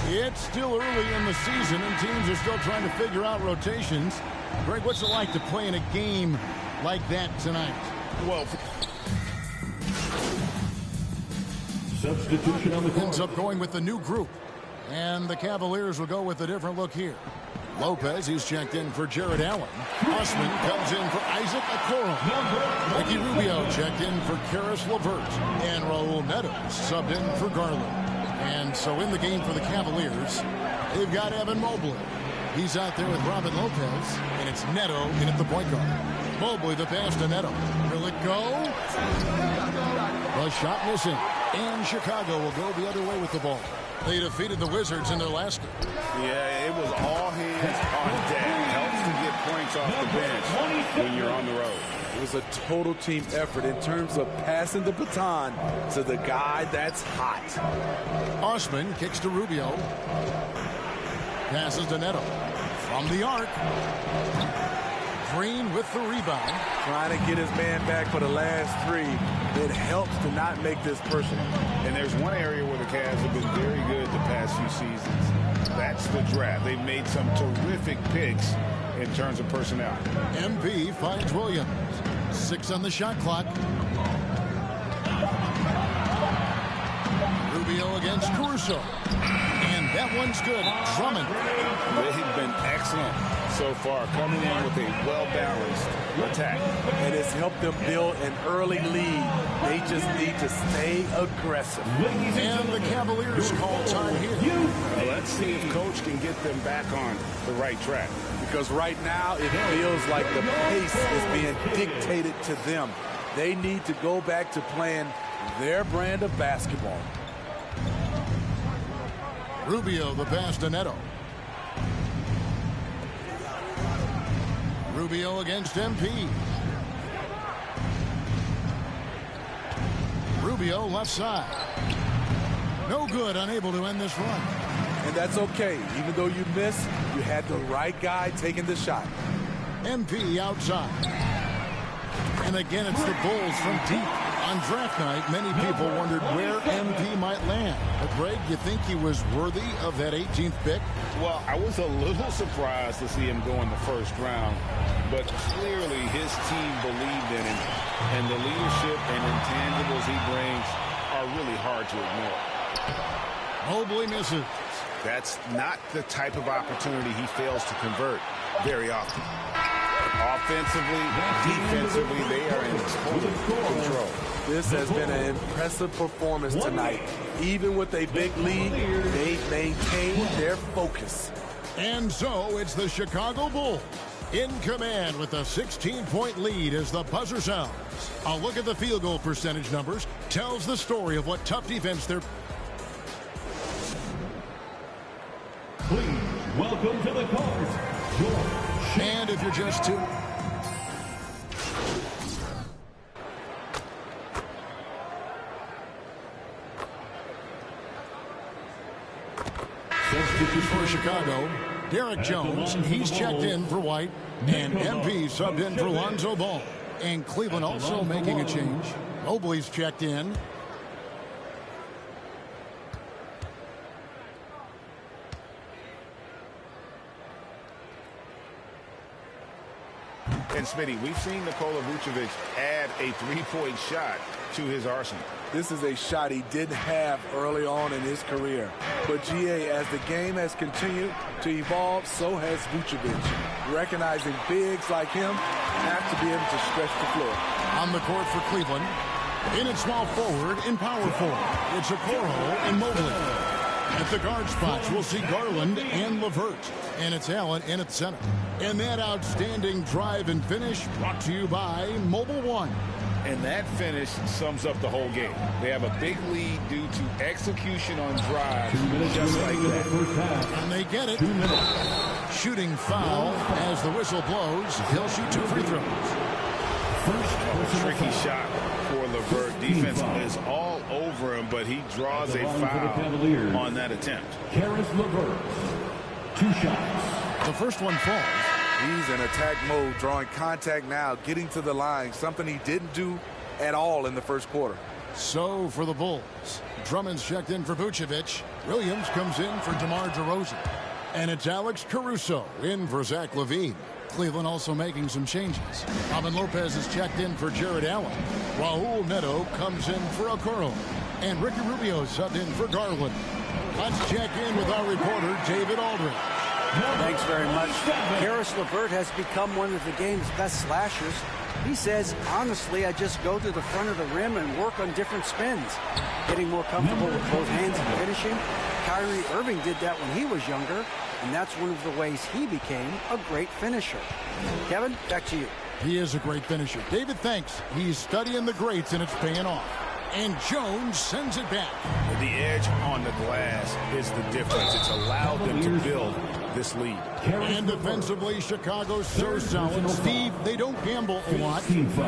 It's still early in the season, and teams are still trying to figure out rotations. Greg, what's it like to play in a game like that tonight? Well, substitution on the court. Ends up going with the new group, and the Cavaliers will go with a different look here. Lopez, he's checked in for Jared Allen. Osman comes in for Isaac Okoro. Ricky Rubio checked in for Karis LeVert. And Raul Neto subbed in for Garland. And so in the game for the Cavaliers, they've got Evan Mobley. He's out there with Robin Lopez, and it's Neto in at the point guard. Mobley the pass to Neto. Will it go? The shot missing. And Chicago will go the other way with the ball. They defeated the Wizards in their last game. Yeah, it was all hands on deck. Helps to get points off the bench when you're on the road. It was a total team effort in terms of passing the baton to the guy that's hot. Osman kicks to Rubio. Passes to Neto. From the arc. Green with the rebound. Trying to get his man back for the last three. It helps to not make this personal. And there's one area where the Cavs have been very good the past few seasons. That's the draft. They've made some terrific picks in terms of personnel. MP finds Williams. 6 on the shot clock. Rubio against Caruso. And that one's good. Drummond. They've been excellent so far, coming in with a well-balanced attack. And it's helped them build an early lead. They just need to stay aggressive. And the Cavaliers call time here. Let's see if Coach can get them back on the right track. because right now it feels like the pace is being dictated to them. They need to go back to playing their brand of basketball. Rubio, the pass to Neto. Rubio against MP. Rubio left side. No good, unable to end this run. And that's okay. Even though you missed, you had the right guy taking the shot. MP outside. And again, it's the Bulls from deep. On draft night, many people wondered where MP might land. But Greg, you think he was worthy of that 18th pick? Well, I was a little surprised to see him go in the first round. But clearly his team believed in him. And the leadership and intangibles he brings are really hard to ignore. Mobley misses. That's not the type of opportunity he fails to convert very often. Offensively, defensively, they are in total control. This has been an impressive performance tonight. Even with a big lead, they maintain their focus. And so it's the Chicago Bulls in command with a 16-point lead as the buzzer sounds. A look at the field goal percentage numbers tells the story of what tough defense they're... Please welcome to the court, George. And if you're just two... For Chicago, Derek Jones, he's checked in for White, and MP subbed in for Lonzo Ball. And Cleveland also making a change. Mobley's checked in. And Smitty, we've seen Nikola Vucevic add a three-point shot to his arsenal. This is a shot he didn't have early on in his career. But GA, as the game has continued to evolve, so has Vucevic. Recognizing bigs like him have to be able to stretch the floor. On the court for Cleveland, in at small forward, in power forward, it's Okoro and Mobley. At the guard spots, we'll see Garland and LeVert. And it's Allen in at center. And that outstanding drive and finish brought to you by Mobile One. And that finish sums up the whole game. They have a big lead due to execution on drives, just like that. And they get it. Shooting foul as the whistle blows. He'll shoot 2 free throws. Tricky shot for LeVert. Defense is all over him, but he draws a foul on that attempt. Caris LeVert, 2 shots. The first one falls. He's in attack mode, drawing contact now, getting to the line, something he didn't do at all in the first quarter. So for the Bulls, Drummond's checked in for Vucevic. Williams comes in for DeMar DeRozan. And it's Alex Caruso in for Zach LaVine. Cleveland also making some changes. Robin Lopez is checked in for Jared Allen. Raul Neto comes in for Okoro. And Ricky Rubio subbed in for Garland. Let's check in with our reporter, David Aldridge. Thanks very much. Caris LeVert has become one of the game's best slashers. He says, honestly, I just go to the front of the rim and work on different spins. Getting more comfortable with both hands and finishing. Kyrie Irving did that when he was younger, and that's one of the ways he became a great finisher. Kevin, back to you. He is a great finisher. David, thanks. He's studying the greats, and it's paying off. And Jones sends it back. The edge on the glass is the difference. It's allowed them to build this lead. And defensively, Chicago's so solid. Steve, they don't gamble a lot.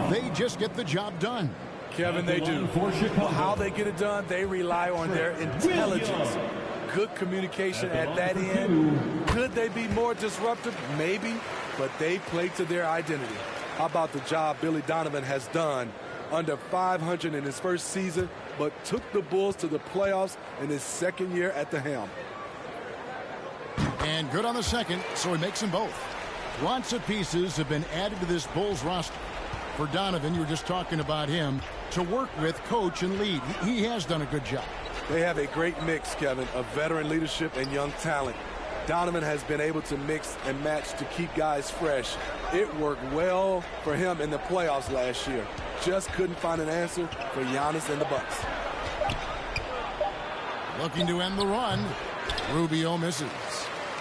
They just get the job done. Kevin, they do. Well, how they get it done, they rely on their intelligence. Good communication at that end. Could they be more disruptive? Maybe, but they play to their identity. How about the job Billy Donovan has done? Under 500 in his first season, but took the Bulls to the playoffs in his second year at the helm. And good on the second, so he makes them both. Lots of pieces have been added to this Bulls roster. For Donovan, you were just talking about him, to work with, coach, and lead. He has done a good job. They have a great mix, Kevin, of veteran leadership and young talent. Donovan has been able to mix and match to keep guys fresh. It worked well for him in the playoffs last year. Just couldn't find an answer for Giannis and the Bucks. Looking to end the run. Rubio misses.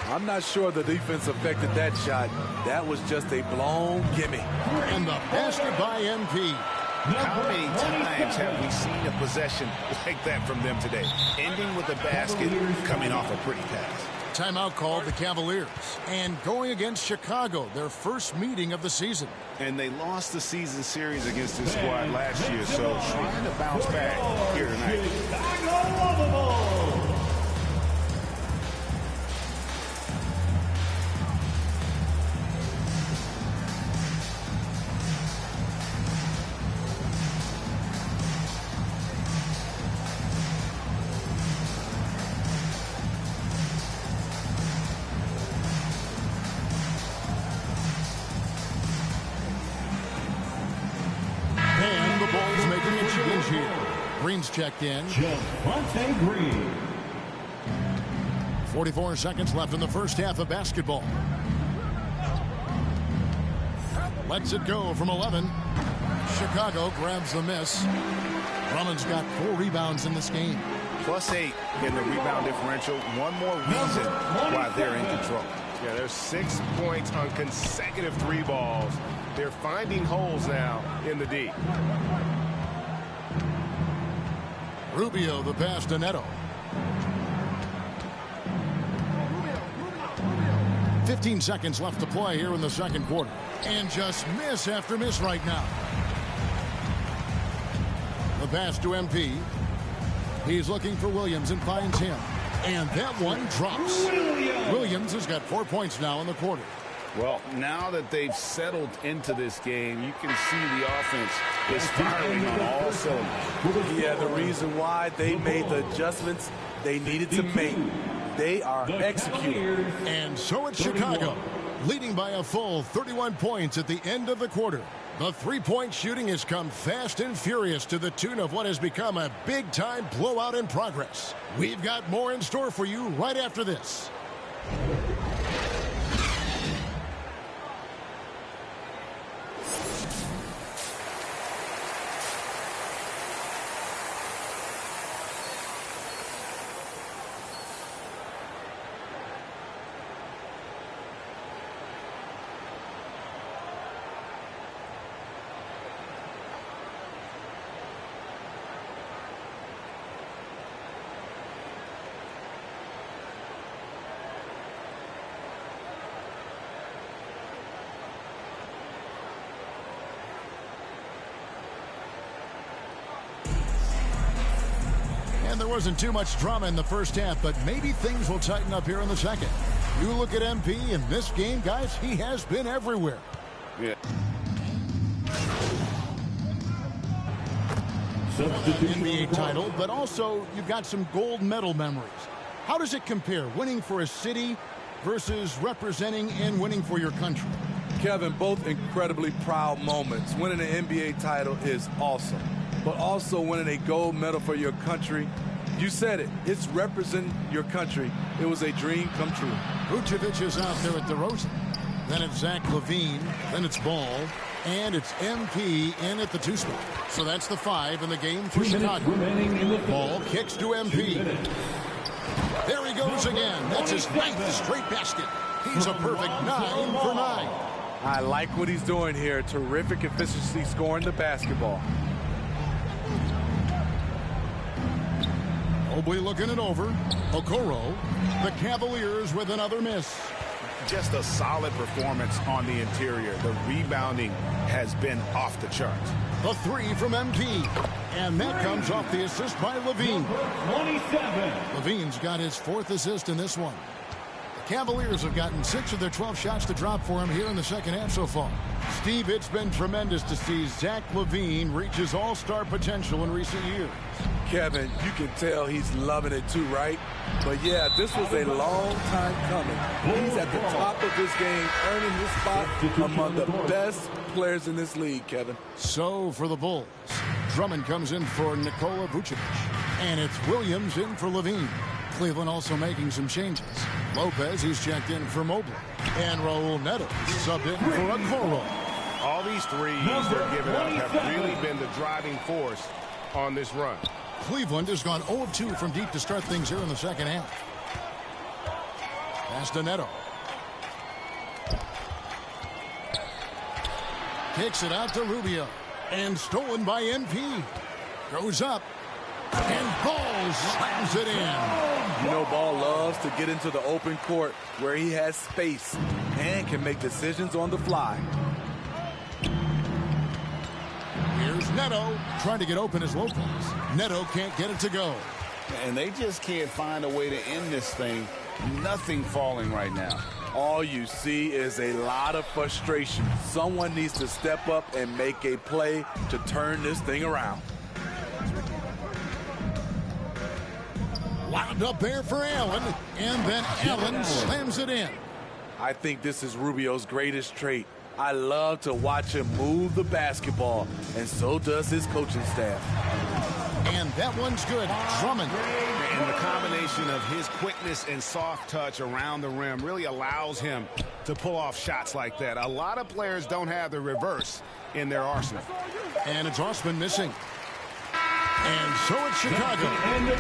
I'm not sure the defense affected that shot. That was just a blown gimme. And the basket by MP. How many times have we seen a possession like that from them today? Ending with a basket, coming off a pretty pass. Timeout called the Cavaliers. And going against Chicago, their first meeting of the season. And they lost the season series against this squad last year, so trying to bounce back here tonight. Green's checked in. Javonte Green. 44 seconds left in the first half of basketball. Lets it go from 11. Chicago grabs the miss. Drummond's got 4 rebounds in this game. +8 in the rebound differential. One more reason why they're in control. Yeah, there's 6 points on consecutive 3 balls. They're finding holes now in the D. Rubio, the pass to Neto. 15 seconds left to play here in the second quarter. And just miss after miss right now. The pass to MP. He's looking for Williams and finds him. And that one drops. Williams has got 4 points now in the quarter. Well, now that they've settled into this game, you can see the offense is firing on all cylinders. Yeah, the reason why they made the adjustments they needed to make. They are executing. And so it's Chicago, leading by a full 31 points at the end of the quarter. The three-point shooting has come fast and furious to the tune of what has become a big-time blowout in progress. We've got more in store for you right after this. There wasn't too much drama in the first half, but maybe things will tighten up here in the second. You look at MP in this game, guys, he has been everywhere. Yeah. NBA title, but also you've got some gold medal memories. How does it compare, winning for a city versus representing and winning for your country? Kevin, both incredibly proud moments. Winning an NBA title is awesome, but also winning a gold medal for your country, you said it. It's representing your country. It was a dream come true. Vucevic is out there at DeRozan. Then it's Zach LaVine. Then it's Ball. And it's MP in at the 2 spot. So that's the 5 in the game for Chicago. Ball kicks to MP. There he goes again. That's his 9th straight basket. He's a perfect 9 for 9. I like what he's doing here. Terrific efficiency scoring the basketball. Mobley looking it over. Okoro. The Cavaliers with another miss. Just a solid performance on the interior. The rebounding has been off the charts. The 3 from MP. And that comes off the assist by LaVine. 27. LaVine's got his 4th assist in this one. The Cavaliers have gotten 6 of their 12 shots to drop for him here in the second half so far. Steve, it's been tremendous to see Zach LaVine reach his all-star potential in recent years. Kevin, you can tell he's loving it too, right? But yeah, this was a long time coming. He's at the top of his game, earning his spot among the best players in this league, Kevin. So for the Bulls, Drummond comes in for Nikola Vucevic. And it's Williams in for LaVine. Cleveland also making some changes. Lopez, he's checked in for Mobley. And Raul Neto subbed in for Okoro. All these threes they're giving up have really been the driving force on this run. Cleveland has gone 0 of 2 from deep to start things here in the second half. Pass to Neto. Kicks it out to Rubio. And stolen by MP. Goes up. And Ball slams it in. You know, Ball loves to get into the open court where he has space and can make decisions on the fly. Here's Neto trying to get open as Lopez. Neto can't get it to go. And they just can't find a way to end this thing. Nothing falling right now. All you see is a lot of frustration. Someone needs to step up and make a play to turn this thing around. Wound up there for Allen, and then Allen slams it in. I think this is Rubio's greatest trait. I love to watch him move the basketball, and so does his coaching staff. And that one's good. Drummond. And the combination of his quickness and soft touch around the rim really allows him to pull off shots like that. A lot of players don't have the reverse in their arsenal. And it's Osman missing. And so it's Chicago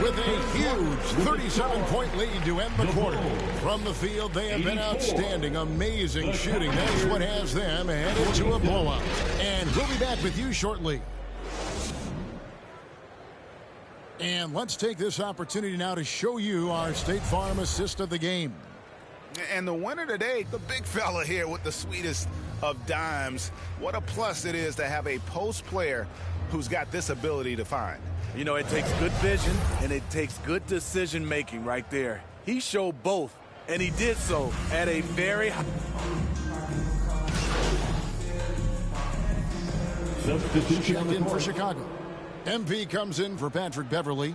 with a huge 37-point lead to end the quarter. From the field, they have been outstanding, amazing shooting. That's what has them headed to a blowout. And we'll be back with you shortly. And let's take this opportunity now to show you our State Farm assist of the game. And the winner today, the big fella here with the sweetest of dimes. What a plus it is to have a post player who's got this ability to find. You know, it takes good vision and it takes good decision making right there. He showed both, and he did so at a very high. Check in for Chicago. MP comes in for Patrick Beverly.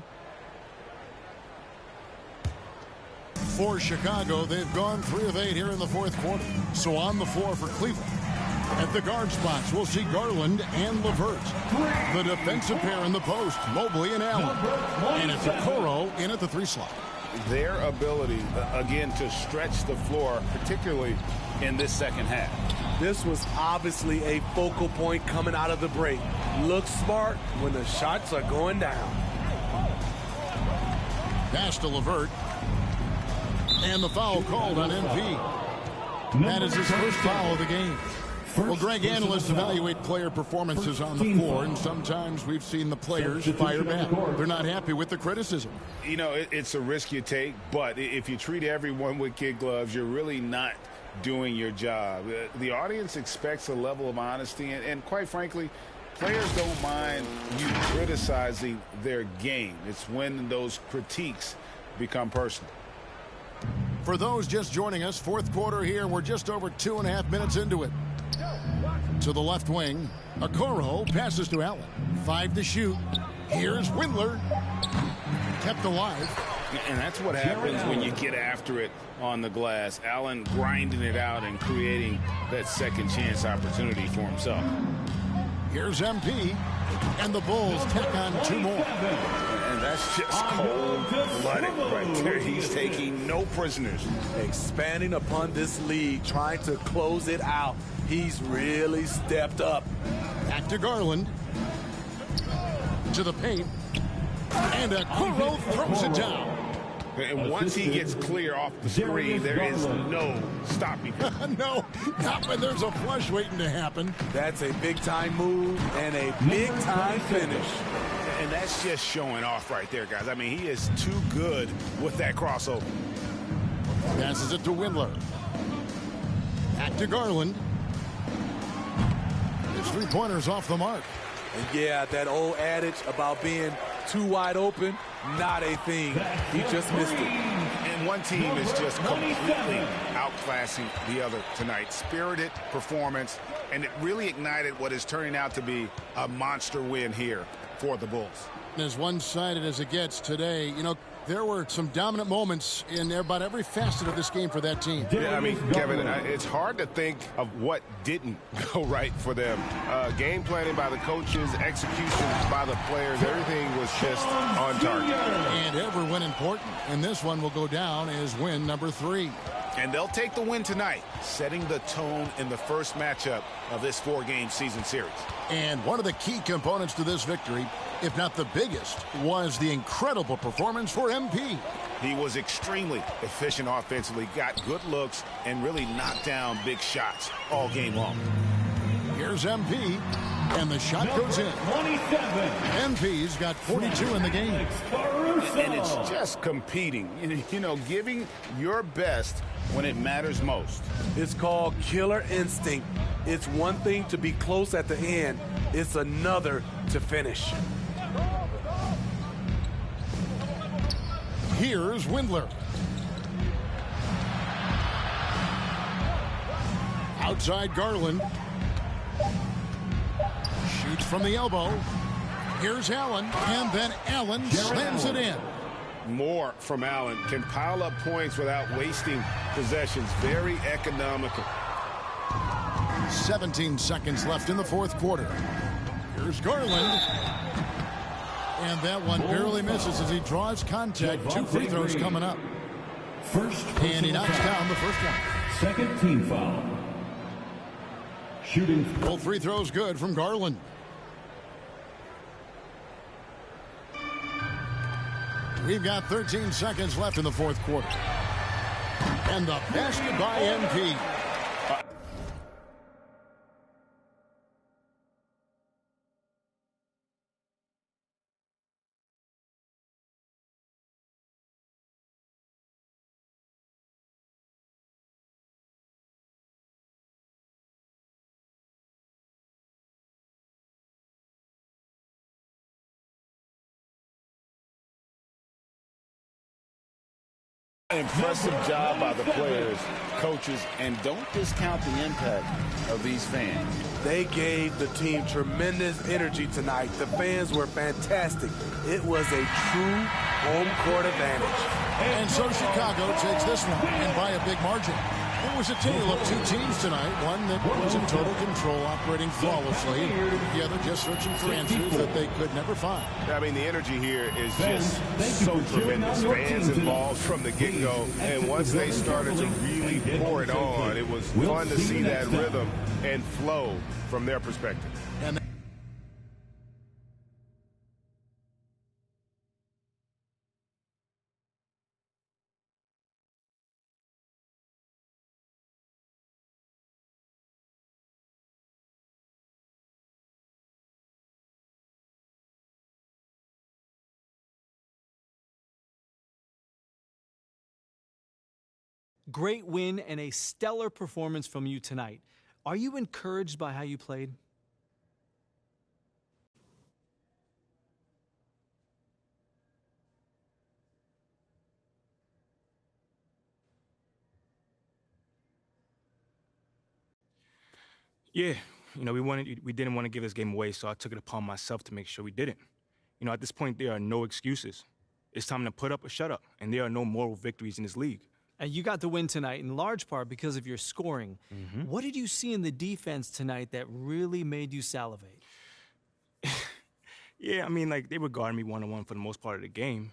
For Chicago, they've gone 3 of 8 here in the fourth quarter. So on the floor for Cleveland. At the guard spots, we'll see Garland and LeVert. The defensive pair in the post, Mobley and Allen. And it's Okoro in at the 3 slot. Their ability, again, to stretch the floor, particularly in this second half. This was obviously a focal point coming out of the break. Look smart when the shots are going down. Pass to LeVert. And the foul called on MP. That is his first foul of the game. Well, Greg, analysts evaluate player performances on the floor, and sometimes we've seen the players fire back. They're not happy with the criticism. You know, it's a risk you take, but if you treat everyone with kid gloves, you're really not doing your job. The audience expects a level of honesty, and quite frankly, players don't mind you criticizing their game. It's when those critiques become personal. For those just joining us, fourth quarter here, we're just over 2.5 minutes into it. To the left wing, Okoro passes to Allen. 5 to shoot. Here's Windler. Kept alive. And that's what happens when you get after it on the glass. Allen grinding it out and creating that second chance opportunity for himself. Here's MP. And the Bulls tack on 2 more. And that's just cold-blooded right there. He's taking no prisoners. Expanding upon this lead, trying to close it out. He's really stepped up. Back to Garland. To the paint. And Okoro throws it down. And once he gets clear off the screen, there is no stopping him. No, not when there's a flush waiting to happen. That's a big-time move and a big-time finish. And that's just showing off right there, guys. I mean, he is too good with that crossover. Passes it to Windler. Back to Garland. His 3-pointers off the mark. And yeah, that old adage about being too wide open, not a thing. He just missed it. And one team is just completely outclassing the other tonight. Spirited performance, and it really ignited what is turning out to be a monster win here for the Bulls. As one-sided as it gets today, you know, there were some dominant moments in about every facet of this game for that team. Yeah, I mean, Kevin, it's hard to think of what didn't go right for them. Game planning by the coaches, execution by the players, everything was just on target. And every win important. And this one will go down as win number 3. And they'll take the win tonight, setting the tone in the first matchup of this 4-game season series. And one of the key components to this victory, if not the biggest, was the incredible performance for MP. He was extremely efficient offensively, got good looks, and really knocked down big shots all game long. Here's MP, and the shot goes in. 27. MP's got 42 in the game. And it's just competing, giving your best when it matters most. It's called killer instinct. It's one thing to be close at the end. It's another to finish. Here's Windler. Outside Garland. Shoots from the elbow. Here's Allen, and then Allen slams it in. More from Allen. Can pile up points without wasting possessions. Very economical. 17 seconds left in the fourth quarter. Here's Garland. And that one barely misses as he draws contact. 2 free throws coming up. And he knocks down the first one. Second team foul. Shooting. Both free throws good from Garland. We've got 13 seconds left in the fourth quarter. And the basket by MP. Impressive job by the players, coaches, and don't discount the impact of these fans. They gave the team tremendous energy tonight. The fans were fantastic. It was a true home court advantage. And so Chicago takes this one, and by a big margin. It was a tale of 2 teams tonight. One that was in total control, operating flawlessly. The other just searching for answers that they could never find. I mean, the energy here is just so tremendous. Fans involved from the get-go. And once they started to really pour it on, it was fun to see that rhythm and flow from their perspective. And Great win and a stellar performance from you tonight. Are you encouraged by how you played? Yeah, we didn't want to give this game away, so I took it upon myself to make sure we didn't. At this point, there are no excuses. It's time to put up or shut up, and there are no moral victories in this league. And you got the win tonight in large part because of your scoring. Mm-hmm. What did you see in the defense tonight that really made you salivate? Yeah, they were guarding me one-on-one for the most part of the game.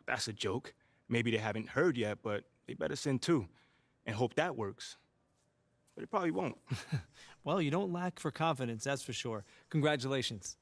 That's a joke. Maybe they haven't heard yet, but they better send 2 and hope that works. But it probably won't. Well, you don't lack for confidence, that's for sure. Congratulations.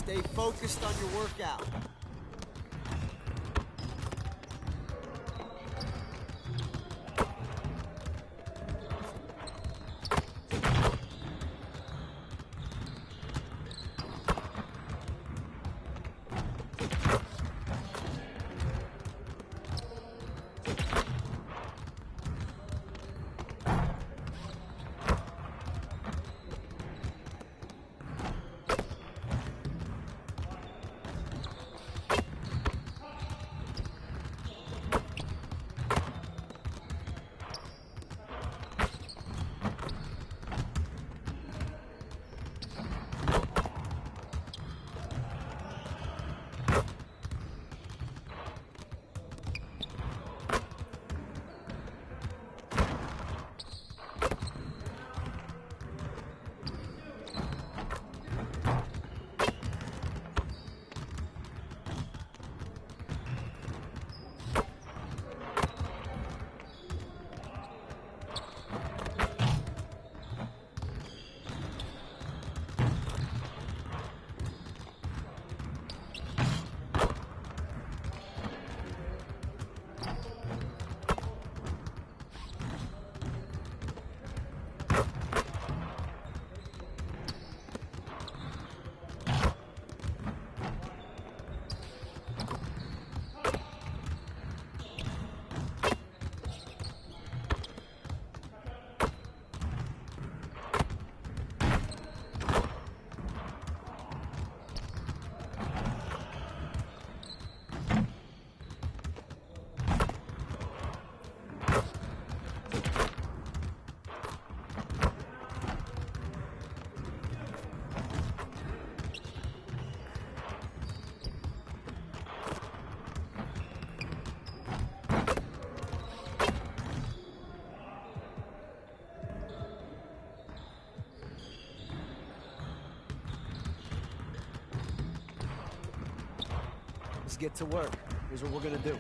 Stay focused on your workout. Let's get to work. Here's what we're gonna do.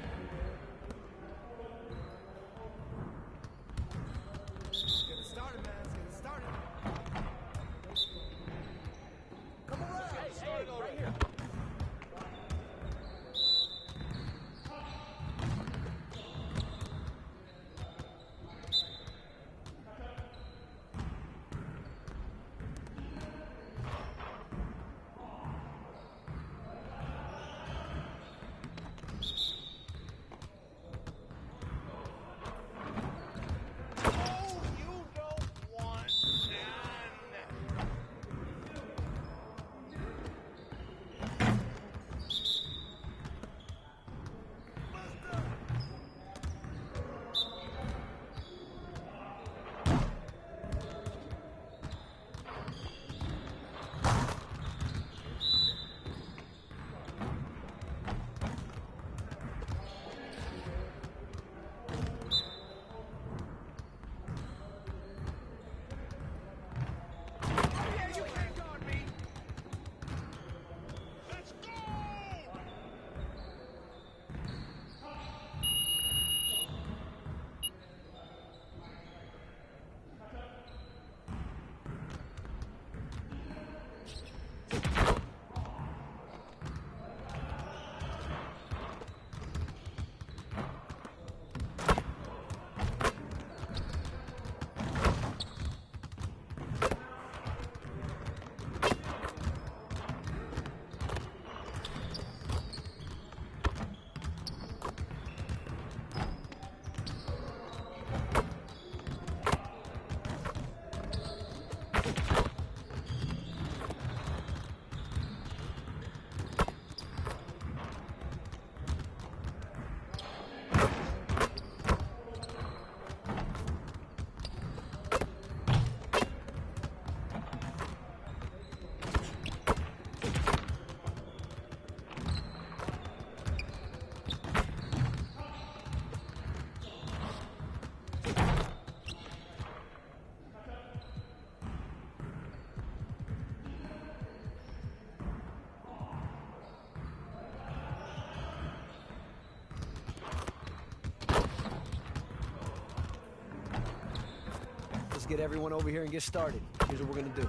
Let's get everyone over here and get started. Here's what we're gonna do.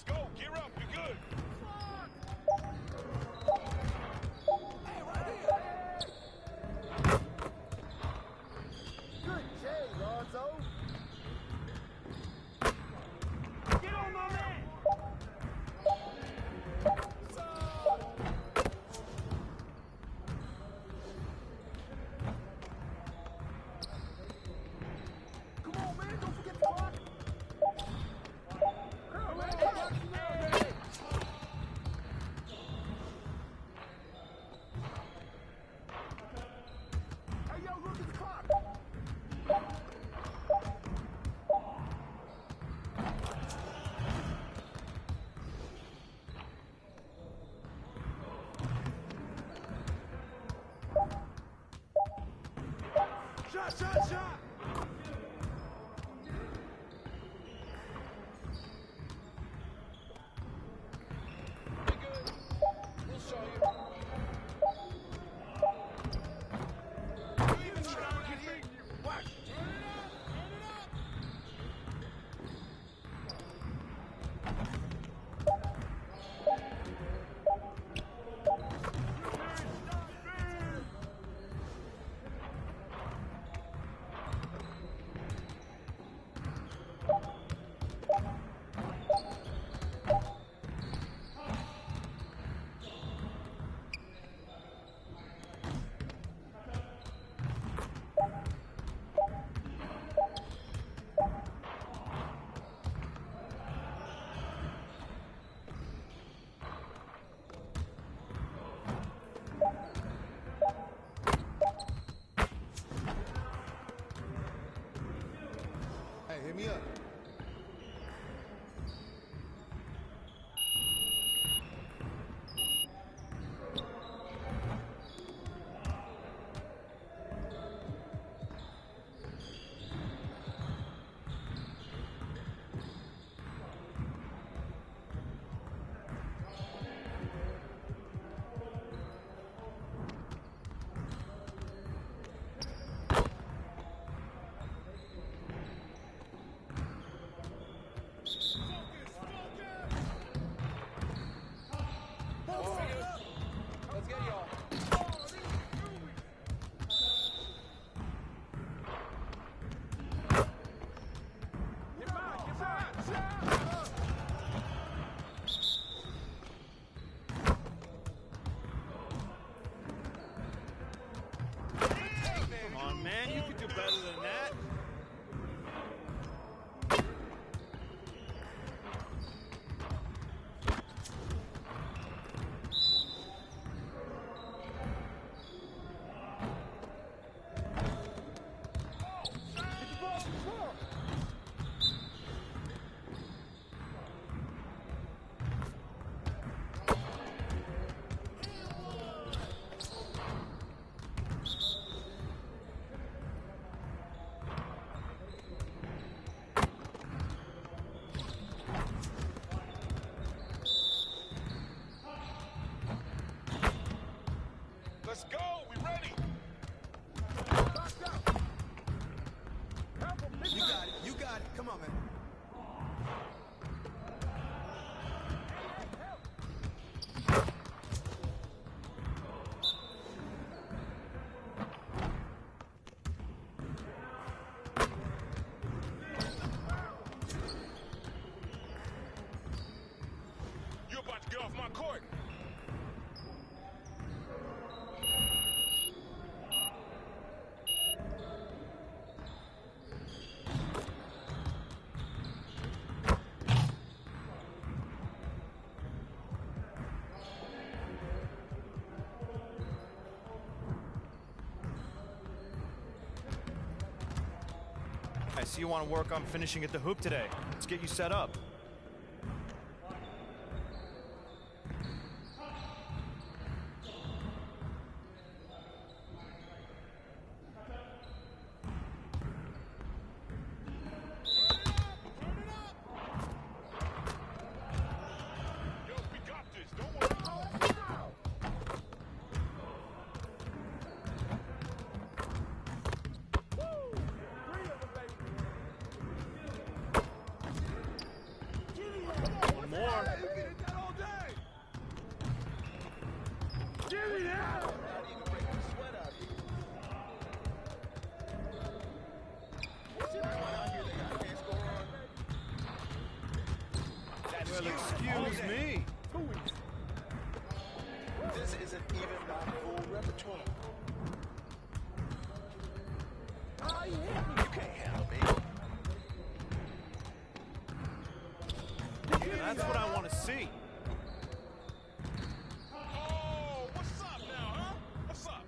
go. Gear up. You're good. Good J, Lonzo. Get on my man. Come on, man. Don't forget the clock. Hey, yo, look at the clock. Shot, shot, shot. We'll show you. You even try out here. Watch. Turn it up. Turn it up. Hey, hit me up. Let's get y'all. Get back, get back. Come on, man. You could do better than that. Let's go. We ready. You got it. You got it. Come on, man. You're about to get off my court. I see you want to work on finishing at the hoop today. Let's get you set up. Well, excuse me. This isn't even my full repertoire. Oh, you hit me. You can't handle me. Yeah, that's what I want to see. Oh, what's up now, huh? What's up?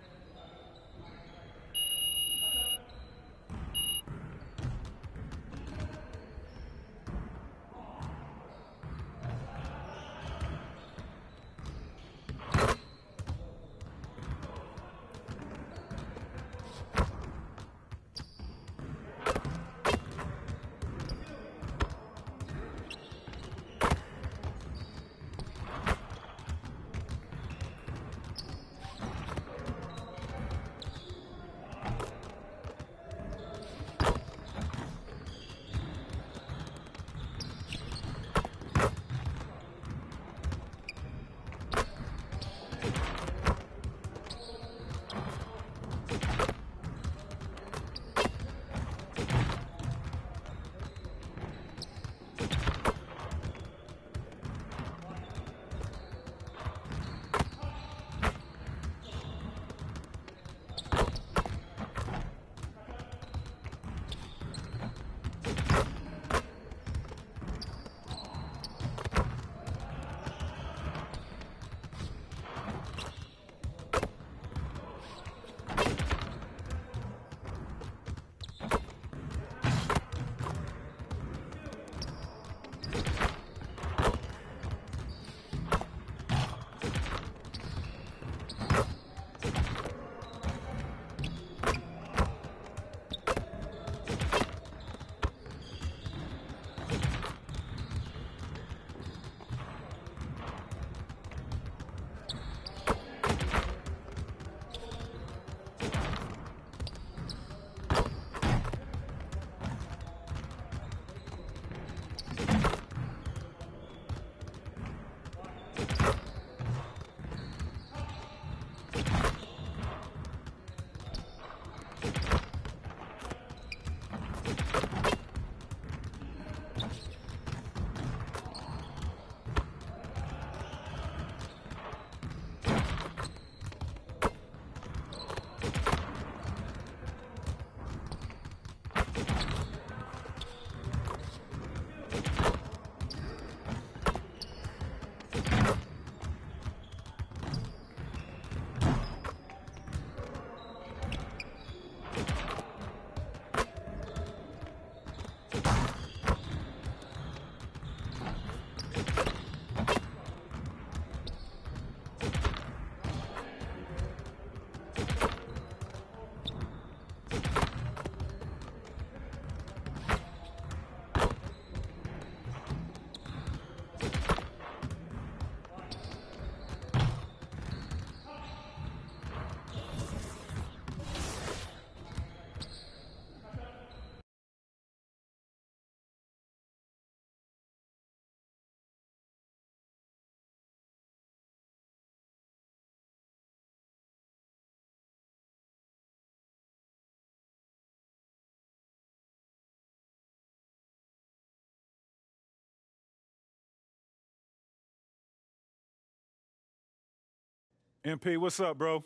MP, what's up, bro?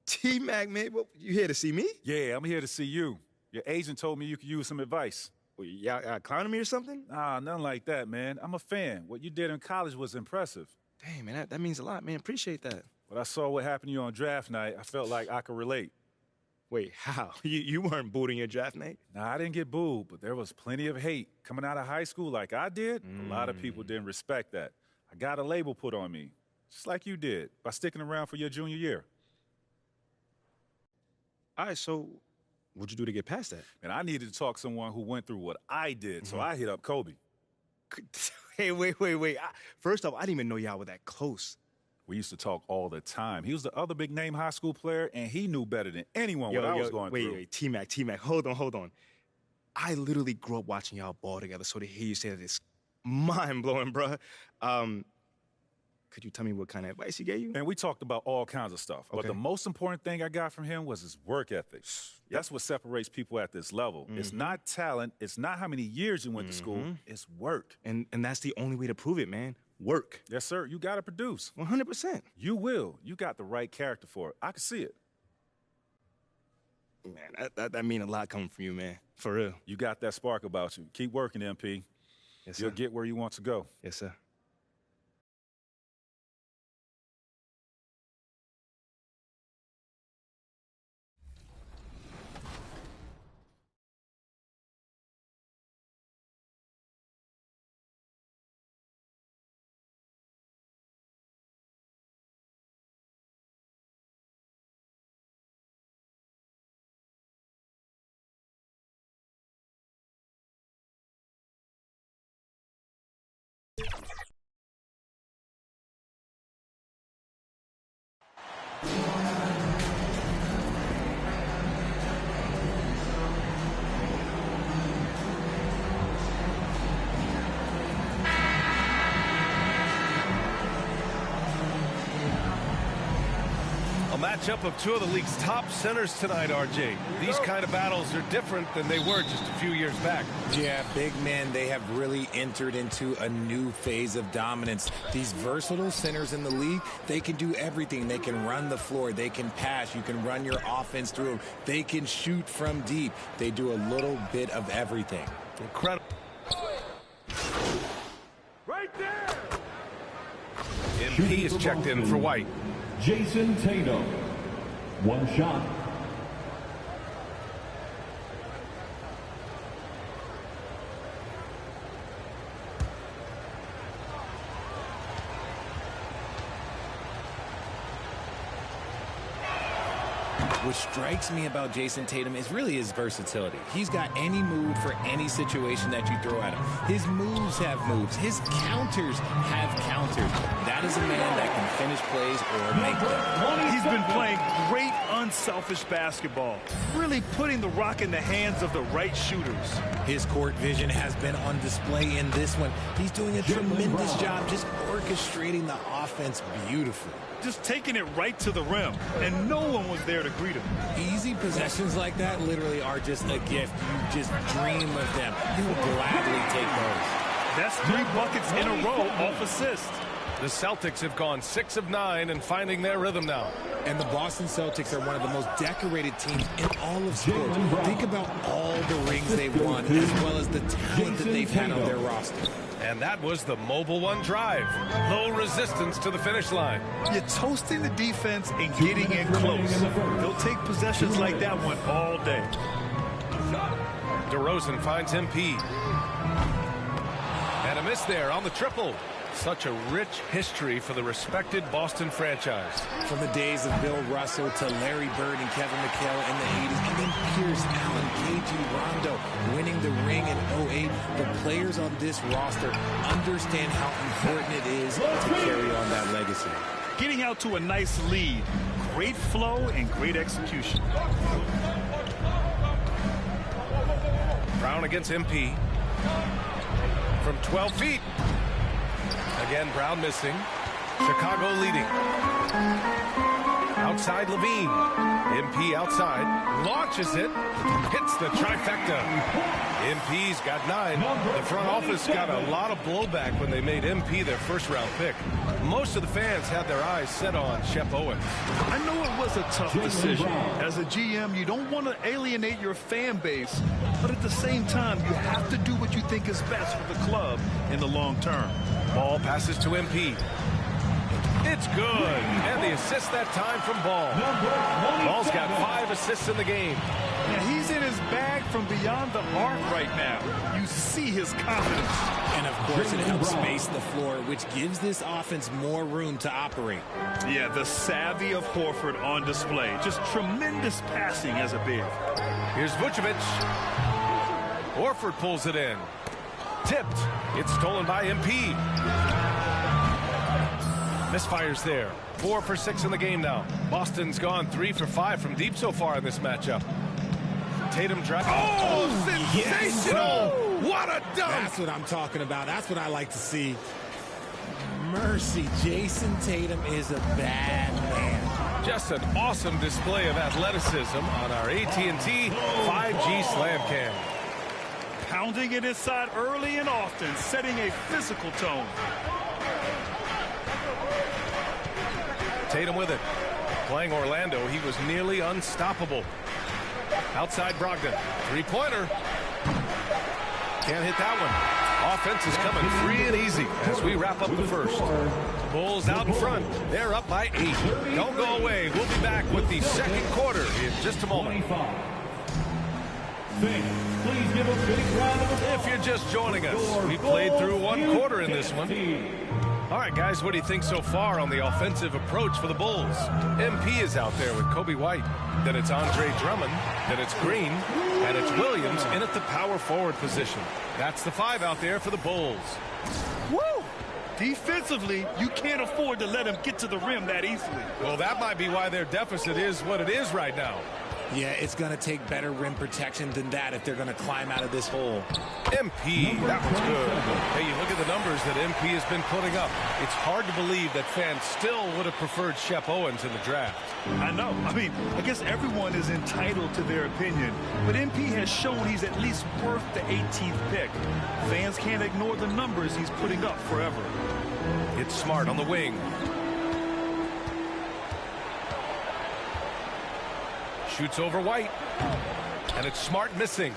T-Mac, man, you here to see me? Yeah, I'm here to see you. Your agent told me you could use some advice. Well, y'all clowning me or something? Nah, nothing like that, man. I'm a fan. What you did in college was impressive. Dang, man, that means a lot, man. Appreciate that. But I saw what happened to you on draft night. I felt like I could relate. Wait, how? You weren't booed in your draft night? Nah, I didn't get booed, but there was plenty of hate. Coming out of high school like I did, a lot of people didn't respect that. I got a label put on me, just like you did, by sticking around for your junior year. All right, so what'd you do to get past that? And I needed to talk to someone who went through what I did, so I hit up Kobe. Hey, wait. First off, I didn't even know y'all were that close. We used to talk all the time. He was the other big-name high school player, and he knew better than anyone what I was going through. Wait, T-Mac, hold on. I literally grew up watching y'all ball together, so to hear you say that is mind-blowing, bruh. Could you tell me what kind of advice he gave you? And we talked about all kinds of stuff. But Okay. the most important thing I got from him was his work ethic. That's what separates people at this level. It's not talent. It's not how many years you went to school. It's work. And that's the only way to prove it, man. Work. Yes, sir. You got to produce. 100%. You will. You got the right character for it. I can see it. Man, that mean a lot coming from you, man. For real. You got that spark about you. Keep working, MP. Yes, You'll sir. get where you want to go. Yes, sir. A matchup of two of the league's top centers tonight, RJ. These kind of battles are different than they were just a few years back. Yeah, big men, they have really entered into a new phase of dominance. These versatile centers in the league, they can do everything. They can run the floor. They can pass. You can run your offense through them. They can shoot from deep. They do a little bit of everything. Incredible. Right there! MP is checked in for White. Jason Tatum. One shot. What strikes me about Jason Tatum is really his versatility. He's got any move for any situation that you throw at him. His moves have moves. His counters have counters. That is a man that can finish plays or make them. He's been playing great unselfish basketball, really putting the rock in the hands of the right shooters. His court vision has been on display in this one. He's doing a tremendous job just orchestrating the offense beautifully. Just taking it right to the rim, and no one was there to greet him. Easy possessions like that literally are just a gift. You just dream of them. You will gladly take those. That's 3 buckets in a row off assist. The Celtics have gone 6 of 9 and finding their rhythm now. And the Boston Celtics are one of the most decorated teams in all of sports. Think about all the rings they've won, as well as the talent that they've had on their roster. And that was the Mobile One drive. Low resistance to the finish line. You're toasting the defense and getting in close. They'll take possessions like that one all day. DeRozan finds MP. And a miss there on the triple. Such a rich history for the respected Boston franchise. From the days of Bill Russell to Larry Bird and Kevin McHale in the 80s, and then Pierce, Allen, KG, Rondo winning the ring in 08. The players on this roster understand how important it is to carry on that legacy. Getting out to a nice lead, great flow and great execution. Brown against MP. From 12 feet. Again, Brown missing. Chicago leading. Outside Levine. MP outside. Launches it. Hits the trifecta. MP's got 9. The front office got a lot of blowback when they made MP their first-round pick. Most of the fans had their eyes set on Shep Owens. I know it was a tough decision. As a GM, you don't want to alienate your fan base, but at the same time, you have to do what you think is best for the club in the long term. Ball passes to MP. It's good. And the assist that time from Ball. Ball's got 5 assists in the game. Yeah, he's in his bag from beyond the arc right now. You see his confidence. And, of course, it helps space the floor, which gives this offense more room to operate. Yeah, the savvy of Horford on display. Just tremendous passing as a big. Here's Vucevic. Horford pulls it in. Tipped. It's stolen by MP. Misfires there. 4 for 6 in the game now. Boston's gone 3 for 5 from deep so far in this matchup. Tatum drive. Oh, sensational! Yes. What a dunk! That's what I'm talking about. That's what I like to see. mercy. Jason Tatum is a bad man. Just an awesome display of athleticism on our AT&T 5G Slam Cam. Pounding it inside early and often, setting a physical tone. Tatum with it. Playing Orlando, he was nearly unstoppable. Outside Brogdon. Three-pointer. Can't hit that one. Offense is coming free and easy as we wrap up the first. Bulls out in front. They're up by 8. Don't go away. We'll be back with the second quarter in just a moment. Please give a big round of applause. If you're just joining us, we played through one quarter in this one. All right, guys, what do you think so far on the offensive approach for the Bulls? MP is out there with Kobe White. Then it's Andre Drummond. Then it's Green. And it's Williams in at the power forward position. That's the 5 out there for the Bulls. Woo! Defensively, you can't afford to let him get to the rim that easily. Well, that might be why their deficit is what it is right now. Yeah, it's going to take better rim protection than that if they're going to climb out of this hole. MP, that was good. Hey, you look at the numbers that MP has been putting up. It's hard to believe that fans still would have preferred Shep Owens in the draft. I know. I mean, I guess everyone is entitled to their opinion, but MP has shown he's at least worth the 18th pick. Fans can't ignore the numbers he's putting up forever. It's Smart on the wing. Shoots over White. And it's Smart missing.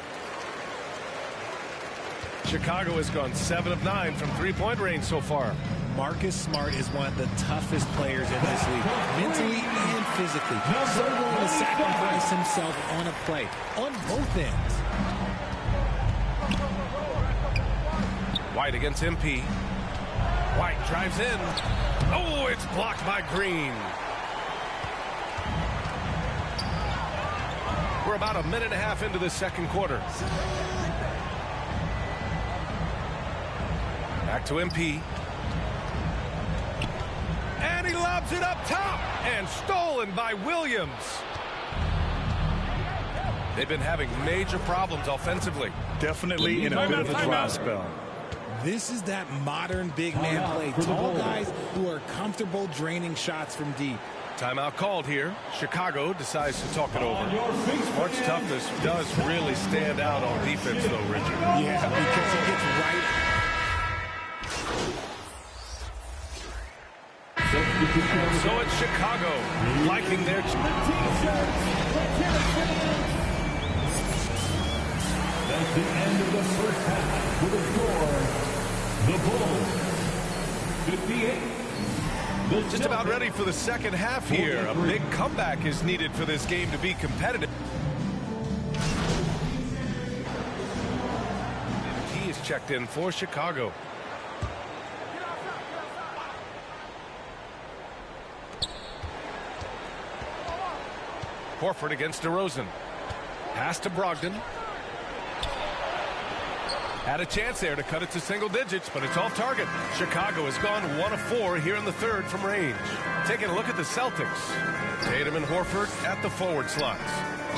Chicago has gone 7 of 9 from three-point range so far. Marcus Smart is one of the toughest players in this league, mentally and physically. So willing to sacrifice himself on a play, on both ends. White against MP. White drives in. Oh, it's blocked by Green. We're about a minute and a half into the second quarter. Back to MP. And he lobs it up top. And stolen by Williams. They've been having major problems offensively. Definitely in a bit of a dry spell. This is that modern big man play. Tall guys who are comfortable draining shots from deep. Timeout called here. Chicago decides to talk it over. Smart's toughness does really stand out on defense, though, Richard. Yeah, because he gets right. So it's Chicago liking their That's the end of the first half with a score. The Bulls 58. Just about ready for the second half here. A big comeback is needed for this game to be competitive. He is checked in for Chicago. Horford against DeRozan. Pass to Brogdon. Had a chance there to cut it to single digits, but it's off target. Chicago has gone 1 of 4 here in the third from range. Taking a look at the Celtics. Tatum and Horford at the forward slots.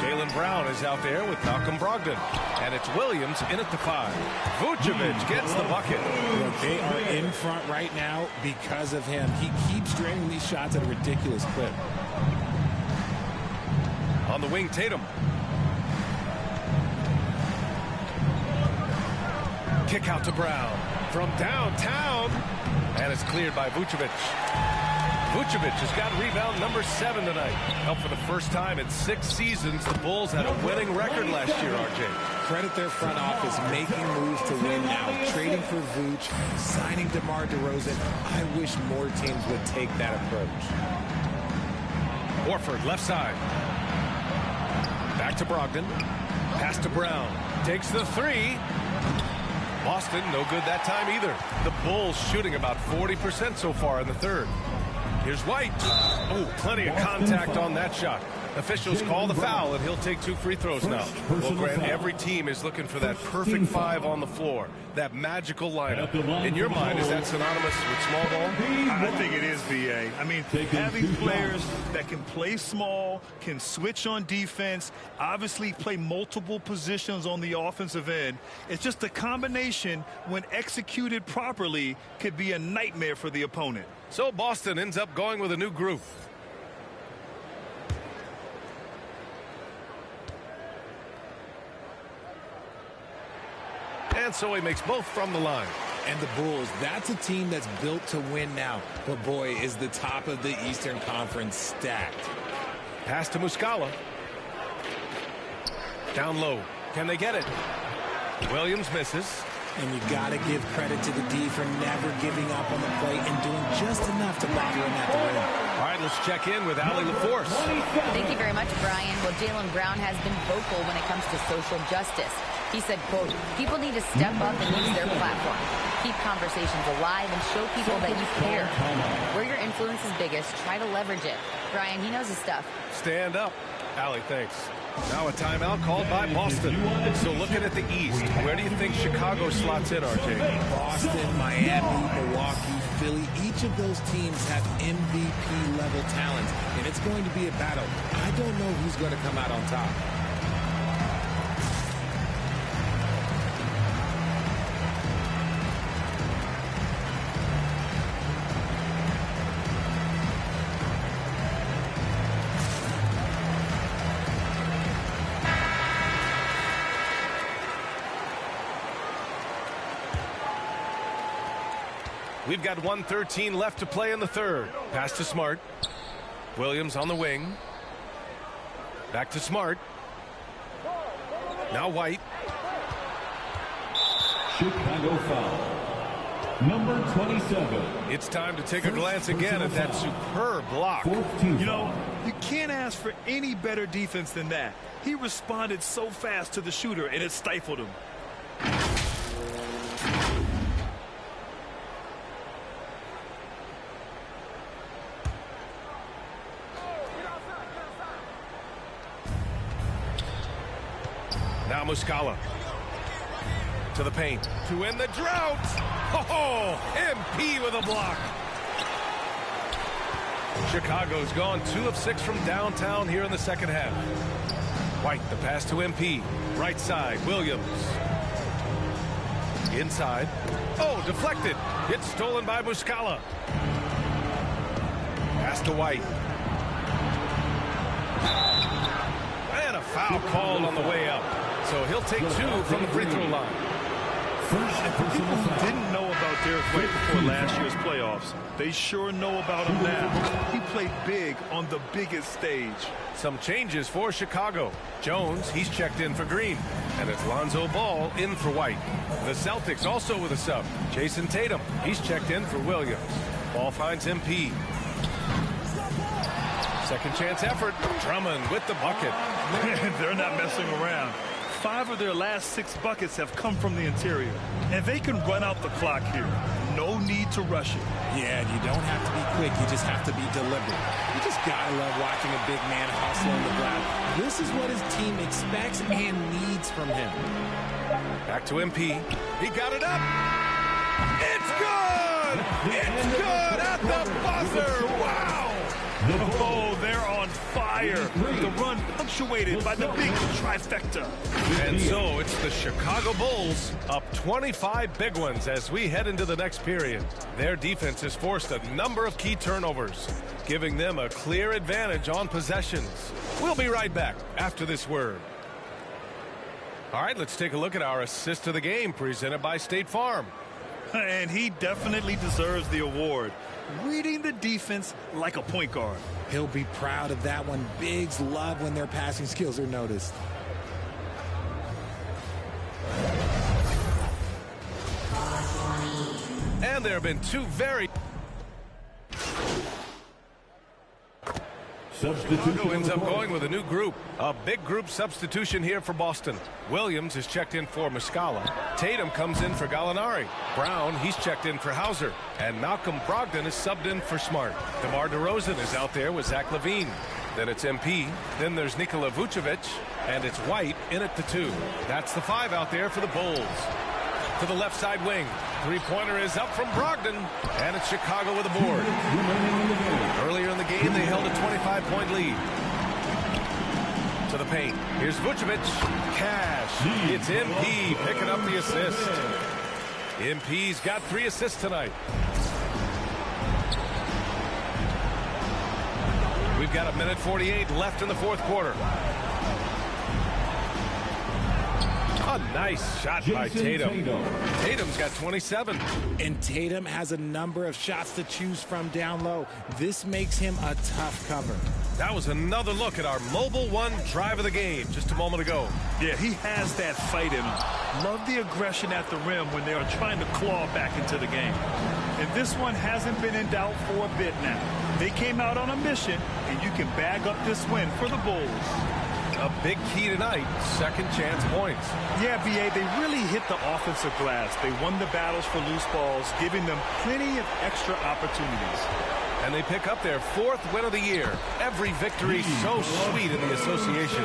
Jaylen Brown is out there with Malcolm Brogdon. And it's Williams in at the 5. Vucevic gets the bucket. Look, they are in front right now because of him. He keeps draining these shots at a ridiculous clip. On the wing, Tatum. Kick out to Brown from downtown. And it's cleared by Vucevic. Vucevic has got rebound number 7 tonight. Helped for the first time in 6 seasons. The Bulls had a winning record last year, RJ. Credit their front office making moves to win now. Trading for Vooch, signing DeMar DeRozan. I wish more teams would take that approach. Horford left side. Back to Brogdon. Pass to Brown. Takes the 3. Boston, no good that time either. The Bulls shooting about 40% so far in the third. Here's White. Oh, plenty of contact on that shot. Officials call the foul, and he'll take 2 free throws now. Well, Grant, every team is looking for that perfect 5 on the floor, that magical lineup. In your mind, is that synonymous with small ball? I think it is, B.A. I mean, having players that can play small, can switch on defense, obviously play multiple positions on the offensive end. It's just a combination, when executed properly, could be a nightmare for the opponent. So Boston ends up going with a new group. And so he makes both from the line. And the Bulls, that's a team that's built to win now. But boy, is the top of the Eastern Conference stacked. Pass to Muscala. Down low. Can they get it? Williams misses. And you got to give credit to the D for never giving up on the plate and doing just enough to bother him at the rim. All right, let's check in with Allie LaForce. Thank you very much, Brian. Well, Jaylen Brown has been vocal when it comes to social justice. He said, quote, people need to step up and use their platform. Keep conversations alive and show people that you care. Where your influence is biggest, try to leverage it. Brian, he knows his stuff. Stand up. Allie, thanks. Now a timeout called by Boston. So looking at the East, where do you think Chicago slots in, RJ? Boston, Miami, Milwaukee, Philly, each of those teams have MVP-level talent, and it's going to be a battle. I don't know who's going to come out on top. We've got 1:13 left to play in the third. Pass to Smart. Williams on the wing. Back to Smart. Now White. Chicago foul. Number 27. It's time to take a glance again at that superb block. You know, you can't ask for any better defense than that. He responded so fast to the shooter, and it stifled him. Now Muscala. To the paint. To end the drought. Oh, MP with a block. Chicago's gone 2 of 6 from downtown here in the second half. White, the pass to MP. Right side, Williams. Inside. Oh, deflected. It's stolen by Muscala. Pass to White. And a foul called on the way up. So he'll take 2 from the free throw line. And for people who didn't know about Derek White before last year's playoffs, they sure know about him now. He played big on the biggest stage. Some changes for Chicago. Jones, he's checked in for Green. And it's Lonzo Ball in for White. The Celtics also with a sub. Jason Tatum, he's checked in for Williams. Ball finds MP. Second chance effort. Drummond with the bucket. They're not messing around. 5 of their last 6 buckets have come from the interior. And they can run out the clock here. No need to rush it. Yeah, you don't have to be quick. You just have to be deliberate. You just gotta love watching a big man hustle on the ground. This is what his team expects and needs from him. Back to MP. He got it up. It's good! It's good at the buzzer! Wow! Oh, they're on fire. The run punctuated by the big trifecta. And so it's the Chicago Bulls up 25 big ones as we head into the next period. Their defense has forced a number of key turnovers, giving them a clear advantage on possessions. We'll be right back after this word. All right, let's take a look at our assist of the game presented by State Farm. And he definitely deserves the award. Reading the defense like a point guard. He'll be proud of that one. Bigs love when their passing skills are noticed. And there have been 2 very... Chicago ends up going with a new group. A big group substitution here for Boston. Williams is checked in for Muscala. Tatum comes in for Gallinari. Brown, he's checked in for Hauser. And Malcolm Brogdon is subbed in for Smart. DeMar DeRozan is out there with Zach LaVine. Then it's MP. Then there's Nikola Vucevic. And it's White in at the 2. That's the 5 out there for the Bulls. To the left side wing. Three-pointer is up from Brogdon. And it's Chicago with a board. Earlier in the game, they held a 25-point lead. To the paint. Here's Vucevic. Cash. It's MP picking up the assist. MP's got 3 assists tonight. We've got 1:48 left in the fourth quarter. A nice shot by Tatum. Tatum's got 27. And Tatum has a number of shots to choose from down low. This makes him a tough cover. That was another look at our Mobile One drive of the game just a moment ago. Yeah, he has that fight in him. Love the aggression at the rim when they are trying to claw back into the game. And this one hasn't been in doubt for a bit now. They came out on a mission, and you can bag up this win for the Bulls. A big key tonight, second chance points. Yeah, B.A., they really hit the offensive glass. They won the battles for loose balls, giving them plenty of extra opportunities. And they pick up their 4th win of the year. Every victory so sweet in the association.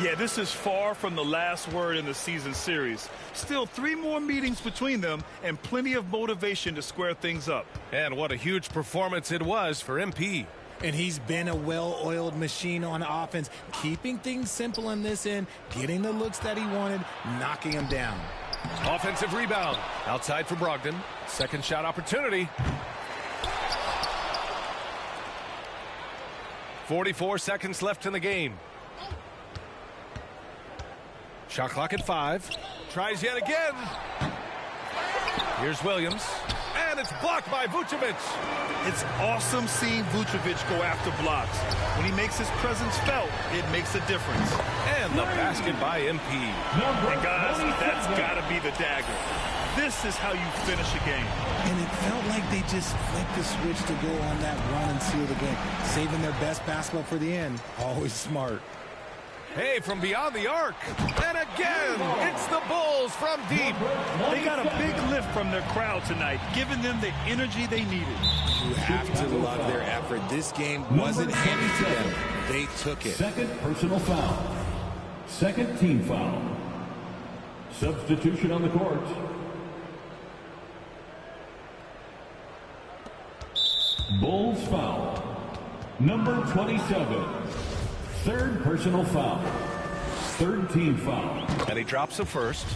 Yeah, this is far from the last word in the season series. Still 3 more meetings between them and plenty of motivation to square things up. And what a huge performance it was for MP. And he's been a well-oiled machine on offense, keeping things simple in this end, getting the looks that he wanted, knocking them down. Offensive rebound. Outside for Brogdon. Second shot opportunity. 44 seconds left in the game. Shot clock at 5. Tries yet again. Here's Williams. And it's blocked by Vucevic. It's awesome seeing Vucevic go after blocks. When he makes his presence felt, it makes a difference. And the basket by MP. And guys, that's got to be the dagger. This is how you finish a game. And it felt like they just flipped the switch to go on that run and seal the game. Saving their best basketball for the end. Always smart. Hey, from beyond the arc. And again, it's the Bulls from deep. They got a big lift from their crowd tonight, giving them the energy they needed. You have to love their effort. This game wasn't handed to them. They took it. Second personal foul. Second team foul. Substitution on the court. Bulls foul. Number 27. Third personal foul. Third team foul. And he drops the first.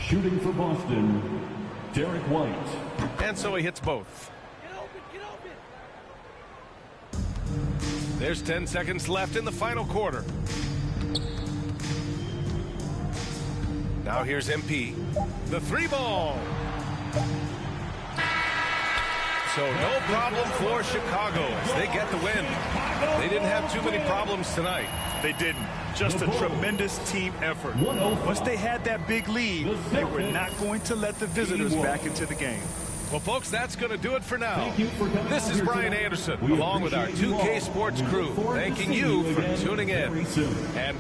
Shooting for Boston, Derek White. And so he hits both. There's 10 seconds left in the final quarter. Now here's MP. The 3 ball. So no problem for Chicago as they get the win. They didn't have too many problems tonight. They didn't. Just a tremendous team effort. Once they had that big lead, they were not going to let the visitors back into the game. Well, folks, that's going to do it for now. This is Brian Anderson, along with our 2K Sports crew, thanking you for tuning in. And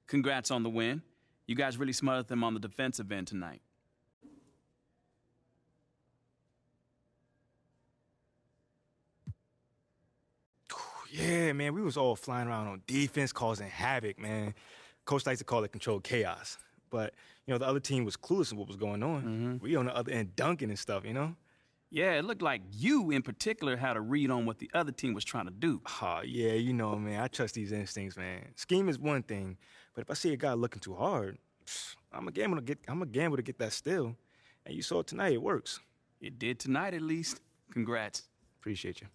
Congrats on the win. You guys really smothered them on the defensive end tonight. Yeah, man, we was all flying around on defense, causing havoc, man. Coach likes to call it controlled chaos. But, the other team was clueless in what was going on. We on the other end dunking and stuff, Yeah, it looked like you in particular had a read on what the other team was trying to do. Oh, yeah, man, I trust these instincts, man. Scheme is one thing, but if I see a guy looking too hard, I'm a gamble to get that steal. And you saw it tonight, it works. It did tonight, at least. Congrats. Appreciate you.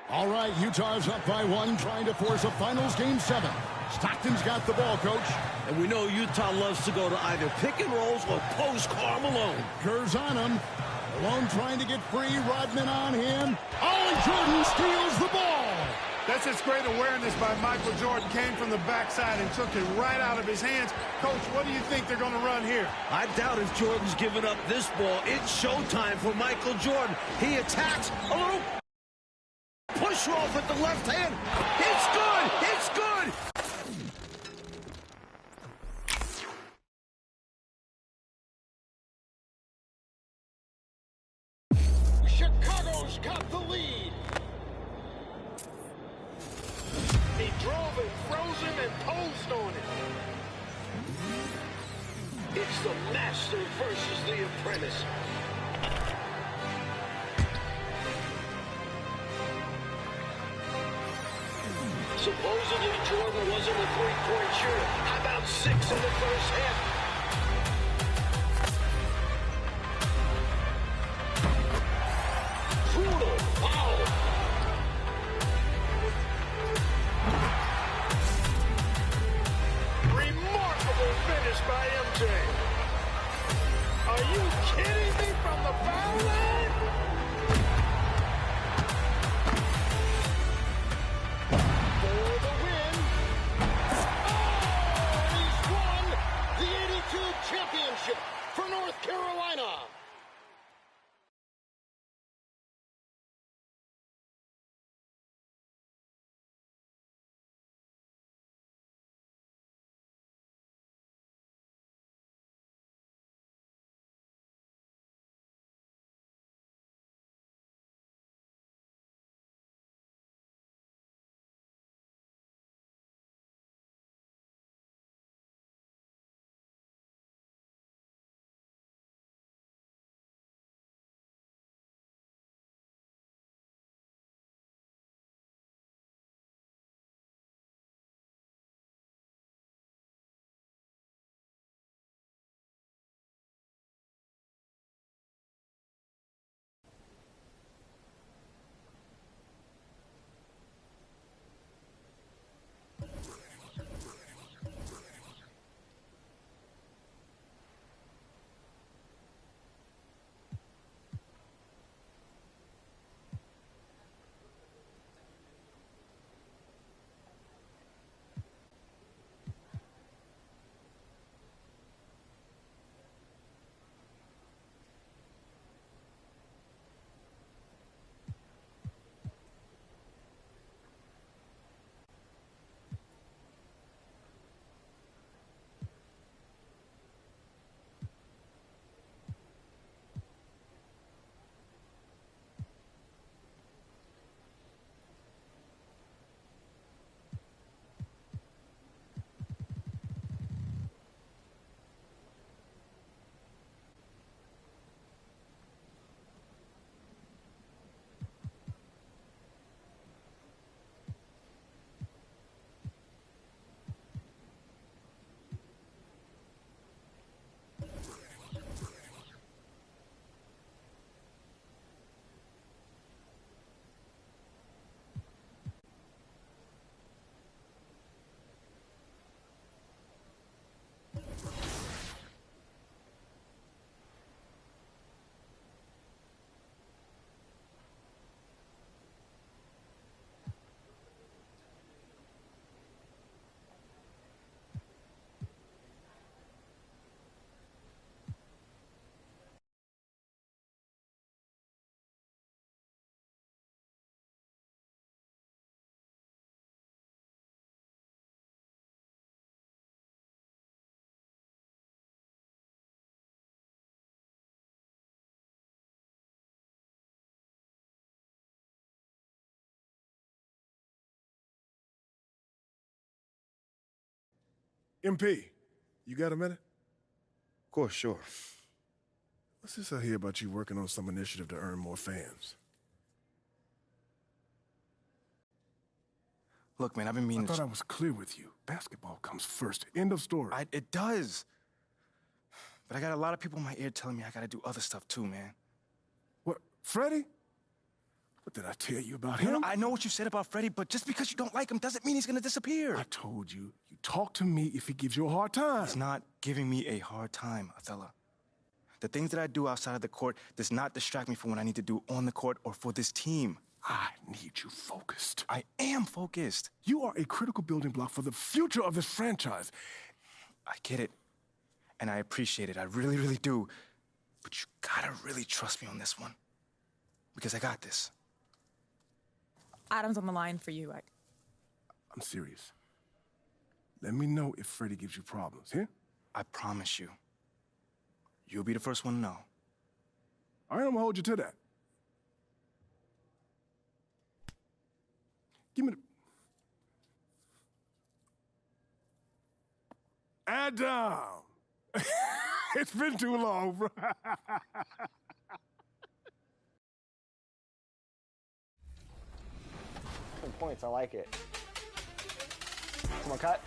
All right, Utah's up by 1, trying to force a finals game 7. Stockton's got the ball, Coach. And we know Utah loves to go to either pick and rolls or post Karl Malone. Kerr's on him. Malone trying to get free. Rodman on him. Oh, and Jordan steals the ball. That's just great awareness by Michael Jordan. Came from the backside and took it right out of his hands. Coach, what do you think they're going to run here? I doubt if Jordan's giving up this ball. It's showtime for Michael Jordan. He attacks a little push off with the left hand. It's good. It's good. Chicago's got the lead. He drove and froze him and posed on it. It's the master versus the apprentice. Supposedly Jordan wasn't a three-point shooter. How about 6 in the first half? Brutal foul. Remarkable finish by MJ. Are you kidding me from the foul line? For the win. Oh, and he's won the 82 championship for North Carolina. MP, you got a minute? Of course, sure. What's this I hear about you working on some initiative to earn more fans? Look, man, I've been meaning I thought I was clear with you. Basketball comes first. End of story. It does. But I got a lot of people in my ear telling me I gotta do other stuff too, man. What, Freddie? What did I tell you about him? I know what you said about Freddie, but just because you don't like him doesn't mean he's going to disappear. I told you, you talk to me if he gives you a hard time. He's not giving me a hard time, Othello. The things that I do outside of the court does not distract me from what I need to do on the court or for this team. I need you focused. I am focused. You are a critical building block for the future of this franchise. I get it, and I appreciate it. I really, really do. But you gotta really trust me on this one, because I got this. Adam's on the line for you. I'm serious. Let me know if Freddie gives you problems, here? I promise you. You'll be the first one to know. All right, I'm gonna hold you to that. Give me the... Adam! It's been too long, bro. 10 points, I like it. Someone cut.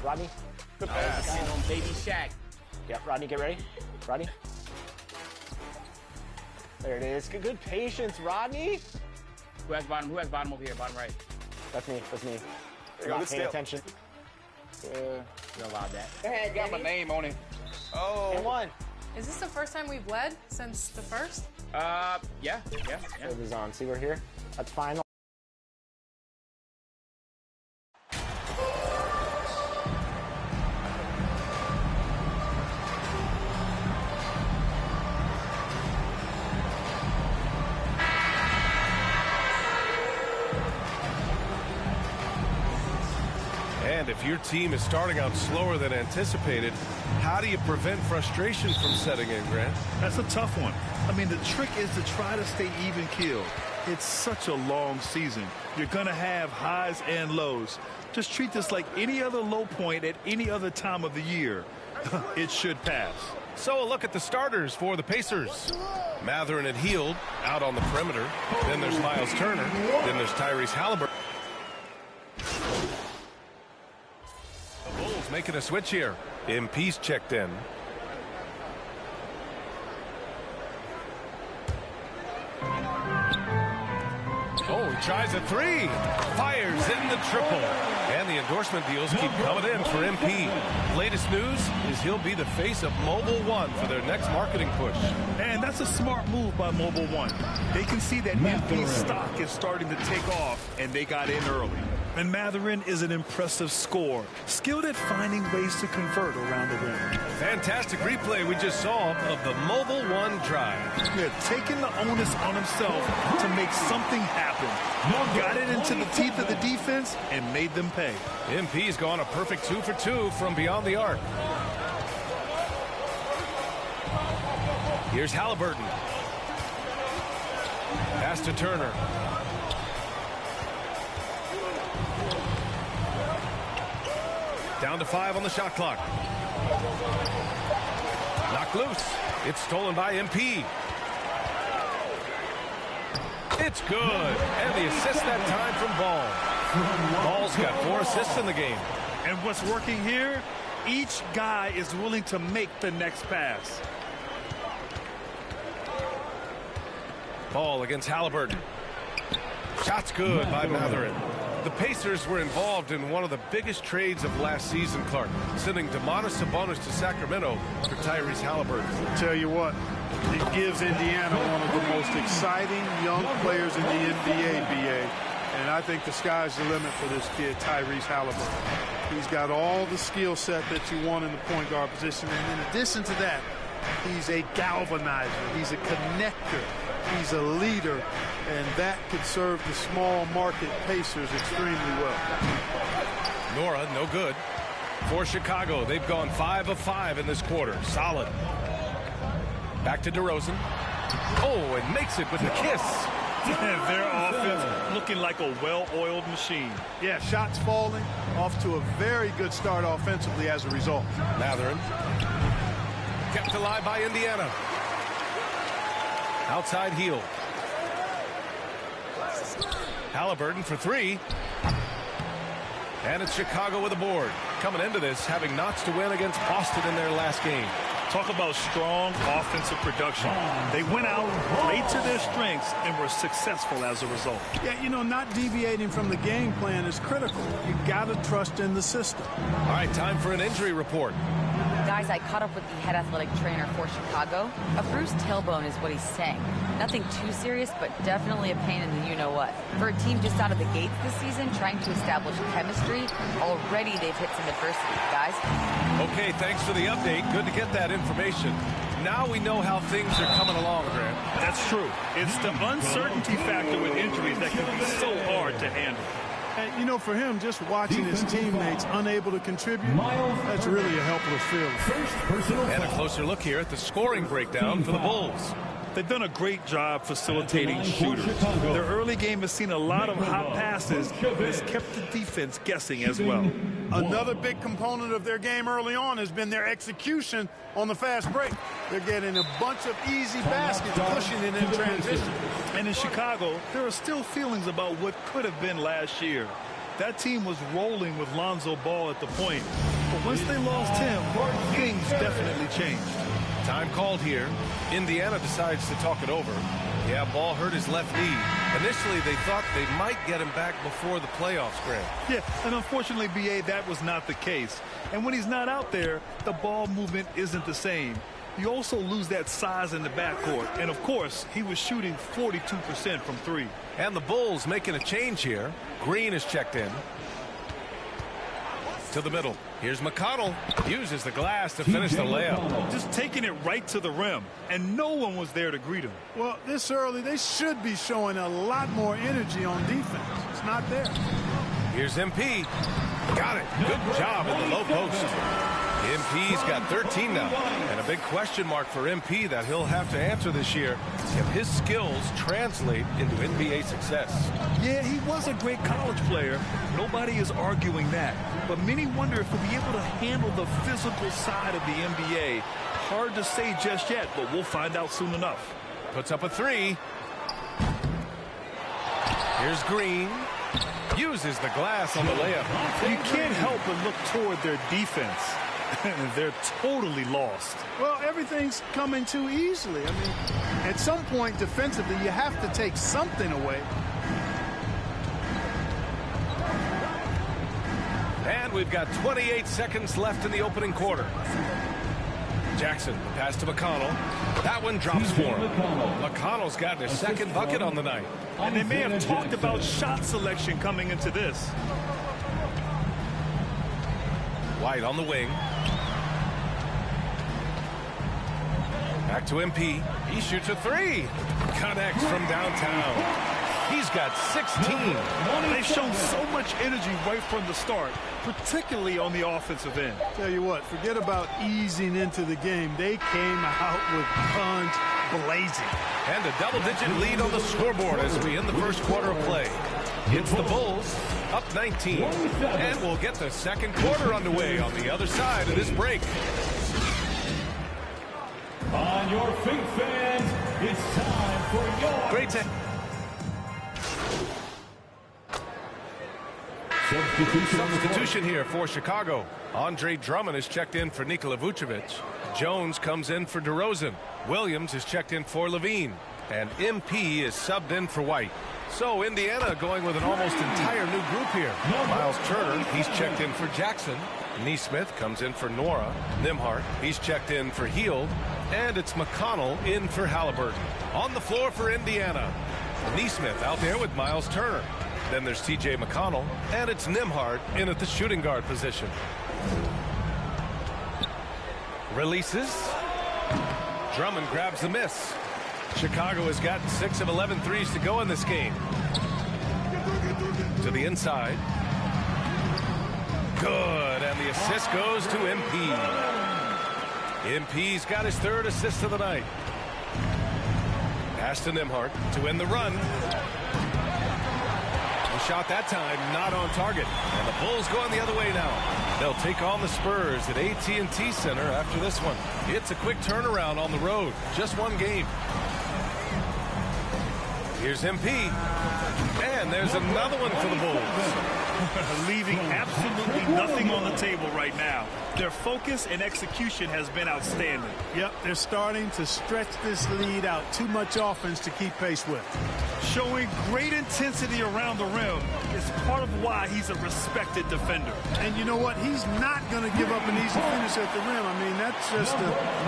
Rodney. Good pass. On baby Shaq. Yep, Rodney, get ready. Rodney. There it is. Good patience, Rodney. Who has bottom? Who has bottom over here? Bottom right. That's me. That's me. You're not not paying paying attention. You're allowed that. Go ahead, Got my Danny. name on it. Oh. And one. Is this the first time we've led since the first? Yeah. It is on. See, we're here. That's fine. And if your team is starting out slower than anticipated, how do you prevent frustration from setting in, Grant? That's a tough one. I mean, the trick is to try to stay even-keeled. It's such a long season. You're going to have highs and lows. Just treat this like any other low point at any other time of the year. It should pass. So a look at the starters for the Pacers. Mathurin and Hield out on the perimeter. Then there's Miles Turner. Then there's Tyrese Halliburton. The Bulls making a switch here. MP's checked in. Oh, he tries a three. Fires in the triple. And the endorsement deals keep coming in for MP. Latest news is he'll be the face of Mobile One for their next marketing push. And that's a smart move by Mobile One. They can see that MP stock is starting to take off, and they got in early. And Mathurin is an impressive scorer, skilled at finding ways to convert around the rim. Fantastic replay we just saw of the Mobile One drive. Yeah, taking the onus on himself to make something happen. Got it into the teeth of the defense and made them pay. MP's gone a perfect 2 for 2 from beyond the arc. Here's Halliburton. Pass to Turner. Down to 5 on the shot clock. Knocked loose. It's stolen by MP. It's good. And the assist that time from Ball. Ball's got 4 assists in the game. And what's working here, each guy is willing to make the next pass. Ball against Halliburton. Shot's good by Mathurin. The Pacers were involved in one of the biggest trades of last season, Clark, sending Domantas Sabonis to Sacramento for Tyrese Halliburton. Tell you what, it gives Indiana one of the most exciting young players in the NBA, BA. And I think the sky's the limit for this kid, Tyrese Halliburton. He's got all the skill set that you want in the point guard position. And in addition to that, he's a galvanizer. He's a connector. He's a leader. And that could serve the small market Pacers extremely well. Nora, no good. For Chicago, they've gone 5 of 5 in this quarter. Solid. Back to DeRozan. Oh, and makes it with a kiss. Their offense looking like a well-oiled machine. Yeah, shots falling, off to a very good start offensively as a result. Mathurin. Kept alive by Indiana. Outside Hield. Halliburton for 3. And it's Chicago with a board. coming into this, having knots to win against Boston in their last game. Talk about strong offensive production. They went out, played to their strengths, and were successful as a result. Yeah, you know, not deviating from the game plan is critical. You got to trust in the system. All right, time for an injury report. Guys, I caught up with the head athletic trainer for Chicago. A bruised tailbone is what he's saying. Nothing too serious, but definitely a pain in the you-know-what. For a team just out of the gates this season, trying to establish chemistry, already they've hit some adversity, guys. Okay, thanks for the update. Good to get that information. Now we know how things are coming along, Grant. That's true. It's the uncertainty factor with injuries that can be so hard to handle. And, you know, for him, just watching his teammates unable to contribute, that's really a helpless feeling. And a closer look here at the scoring breakdown for the Bulls. They've done a great job facilitating shooters. Their early game has seen a lot of hot passes and has kept the defense guessing as well. Another big component of their game early on has been their execution on the fast break. They're getting a bunch of easy baskets, pushing it in transition. And in Chicago, there are still feelings about what could have been last year. That team was rolling with Lonzo Ball at the point. But once they lost him, things definitely changed. Time called here. Indiana decides to talk it over. Yeah, Ball hurt his left knee. Initially, they thought they might get him back before the playoffs, Grant. Yeah, and unfortunately, B.A., that was not the case. And when he's not out there, the ball movement isn't the same. You also lose that size in the backcourt. And, of course, he was shooting 42% from three. And the Bulls making a change here. Green is checked in. To the middle. Here's McConnell. Uses the glass to finish the layup. Just taking it right to the rim. And no one was there to greet him. Well, this early, they should be showing a lot more energy on defense. It's not there. Here's MP. Got it. Good job in the low post. MP's got 13 now. And a big question mark for MP that he'll have to answer this year. Can his skills translate into NBA success? Yeah, he was a great college player. Nobody is arguing that. But many wonder if he'll be able to handle the physical side of the NBA. Hard to say just yet, but we'll find out soon enough. Puts up a three. Here's Green. Uses the glass on the layup. You can't help but look toward their defense. They're totally lost. Well, everything's coming too easily. I mean, at some point defensively, you have to take something away. And we've got 28 seconds left in the opening quarter. Jackson, the pass to McConnell. That one drops for him. McConnell's gotten his second bucket on the night. And they may have talked about shot selection coming into this. White on the wing. Back to MP. He shoots a three. Connects from downtown. He's got 16. They've shown so much energy right from the start, particularly on the offensive end. Tell you what, forget about easing into the game. They came out with guns blazing. And a double-digit lead on the scoreboard as we end the first quarter of play. It's the Bulls up 19. And we'll get the second quarter underway on the other side of this break. On your feet, fans, it's time for your... Great to... Substitution here for Chicago. Andre Drummond is checked in for Nikola Vucevic. Jones comes in for DeRozan. Williams is checked in for Levine. And MP is subbed in for White. So Indiana going with an almost entire new group here. Miles Turner, he's checked in for Jackson. Neesmith comes in for Nora. Nimhart, he's checked in for Hield. And it's McConnell in for Halliburton. On the floor for Indiana. Neesmith out there with Miles Turner. Then there's T.J. McConnell, and it's Nimhart in at the shooting guard position. Releases. Drummond grabs the miss. Chicago has got 6 of 11 threes to go in this game. To the inside. Good, and the assist goes to MP. MP's got his third assist of the night. Pass to Nimhart to win the run. Shot that time, not on target. And the Bulls going the other way now. They'll take on the Spurs at AT&T Center after this one. It's a quick turnaround on the road. Just one game. Here's MP. And there's another one for the Bulls. Leaving absolutely nothing on the table right now. Their focus and execution has been outstanding. Yep, they're starting to stretch this lead out. Too much offense to keep pace with. Showing great intensity around the rim is part of why he's a respected defender. And you know what? He's not going to give up an easy finish at the rim. I mean, that's just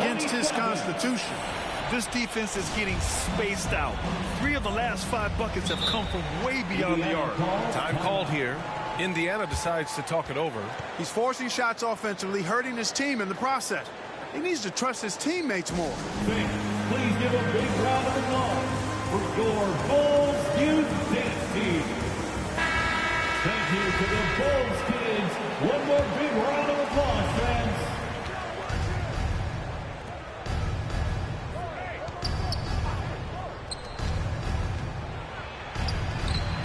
against his constitution. This defense is getting spaced out. 3 of the last 5 buckets have come from way beyond the arc. Time called here. Indiana decides to talk it over. He's forcing shots offensively, hurting his team in the process. He needs to trust his teammates more. Please give a big round of applause for your Bulls Youth Dance Team. Thank you to the Bulls kids. One more big round of applause, friends.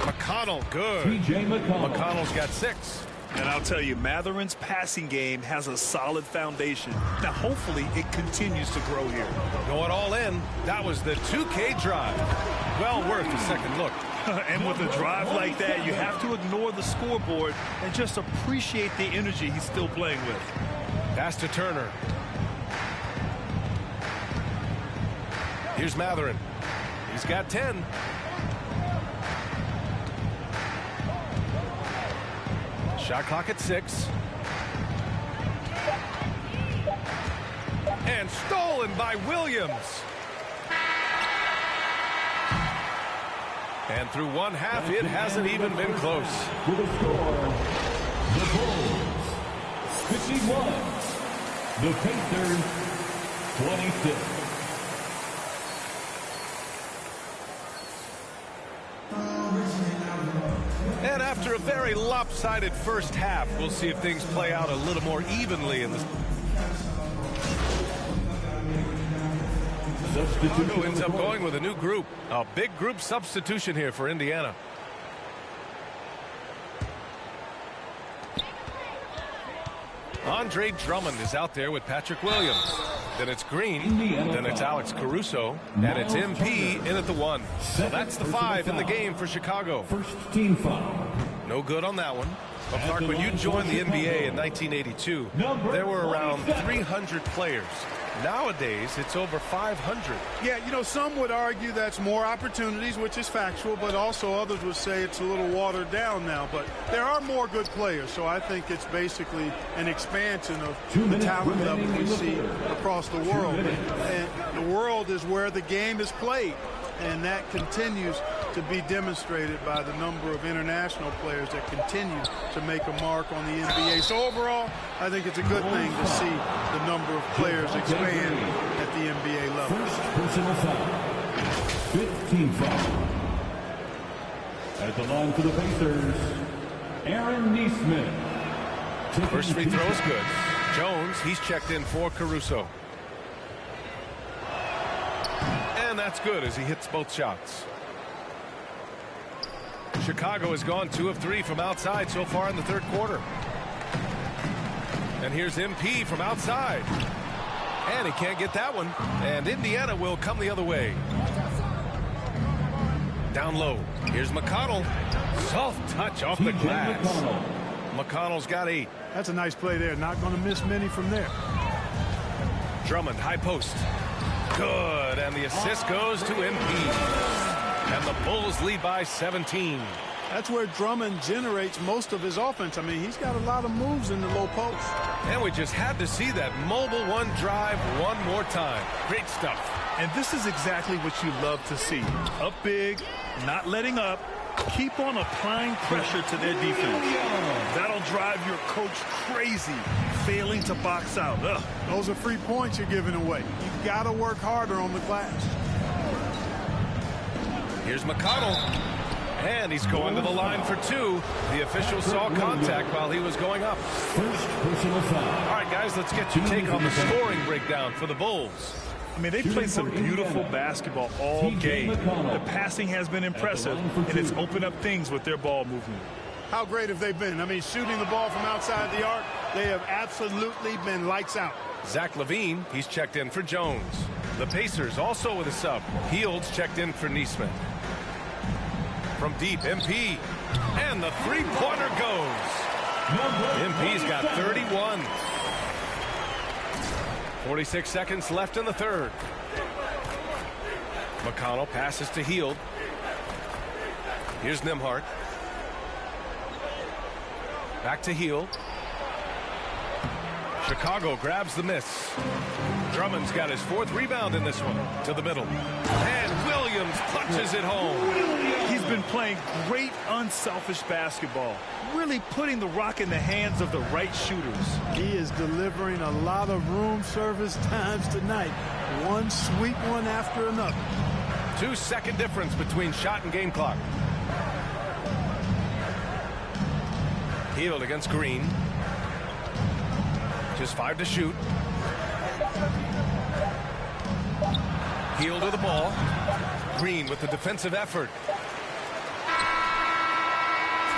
McConnell, good. T.J. McConnell. McConnell's got 6. And I'll tell you, Matherin's passing game has a solid foundation. Now, hopefully, it continues to grow here. Going all in. That was the 2K drive. Well worth a second look. And with a drive like that, you have to ignore the scoreboard and just appreciate the energy he's still playing with. Pass to Turner. Here's Mathurin. He's got 10. Shot clock at 6. And stolen by Williams. And through one half, it hasn't even been close. With a score, the Bulls 51, the Pacers 26. And after a very lopsided first half, we'll see if things play out a little more evenly in this. Chicago ends up going with a new group. A big group substitution here for Indiana. Andre Drummond is out there with Patrick Williams. Then it's Green, then it's Alex Caruso, and it's MP in at the 1. So that's the 5 in the game for Chicago. First team foul. No good on that one. But Clark, when you joined the NBA in 1982, there were around 300 players. Nowadays, it's over 500. Yeah, you know, some would argue that's more opportunities, which is factual, but also others would say it's a little watered down now. But there are more good players, so I think it's basically an expansion of the talent level we see across the world. And the world is where the game is played, and that continues to be demonstrated by the number of international players that continue to make a mark on the NBA. So overall, I think it's a good thing to see the number of players expand at the NBA level. First personal foul. 15 foul. At the line for the Pacers, Aaron Nesmith. First free throw is good. Jones, he's checked in for Caruso. And that's good as he hits both shots. Chicago has gone 2 of 3 from outside so far in the third quarter. And here's MP from outside. And he can't get that one. And Indiana will come the other way. Down low. Here's McConnell. Soft touch off the glass. McConnell's got 8. That's a nice play there. Not going to miss many from there. Drummond, high post. Good. And the assist goes to MP. And the Bulls lead by 17. That's where Drummond generates most of his offense. I mean, he's got a lot of moves in the low post. And we just had to see that mobile one drive one more time. Great stuff. And this is exactly what you love to see. Up big, not letting up. Keep on applying pressure to their defense. That'll drive your coach crazy, failing to box out. Ugh. Those are free points you're giving away. You've got to work harder on the glass. Here's McConnell. And he's going to the line for 2. The official saw contact while he was going up. First personal foul. All right, guys, let's get your take on the scoring breakdown for the Bulls. I mean, they played some beautiful basketball all game. The passing has been impressive, and it's opened up things with their ball movement. How great have they been? I mean, shooting the ball from outside the arc, they have absolutely been lights out. Zach LaVine, he's checked in for Jones. The Pacers also with a sub. Fields checked in for Nesmith. From deep, MP. And the three-pointer goes. MP's got 31. 46 seconds left in the third. McConnell passes to Hield. Here's Nembhard. Back to Hield. Chicago grabs the miss. Drummond's got his fourth rebound in this one. To the middle. And Williams punches it home. He's been playing great unselfish basketball. Really putting the rock in the hands of the right shooters. He is delivering a lot of room service times tonight. One sweet one after another. 2-second difference between shot and game clock. Hield against Green. Just 5 to shoot. Hield to the ball. Green with the defensive effort.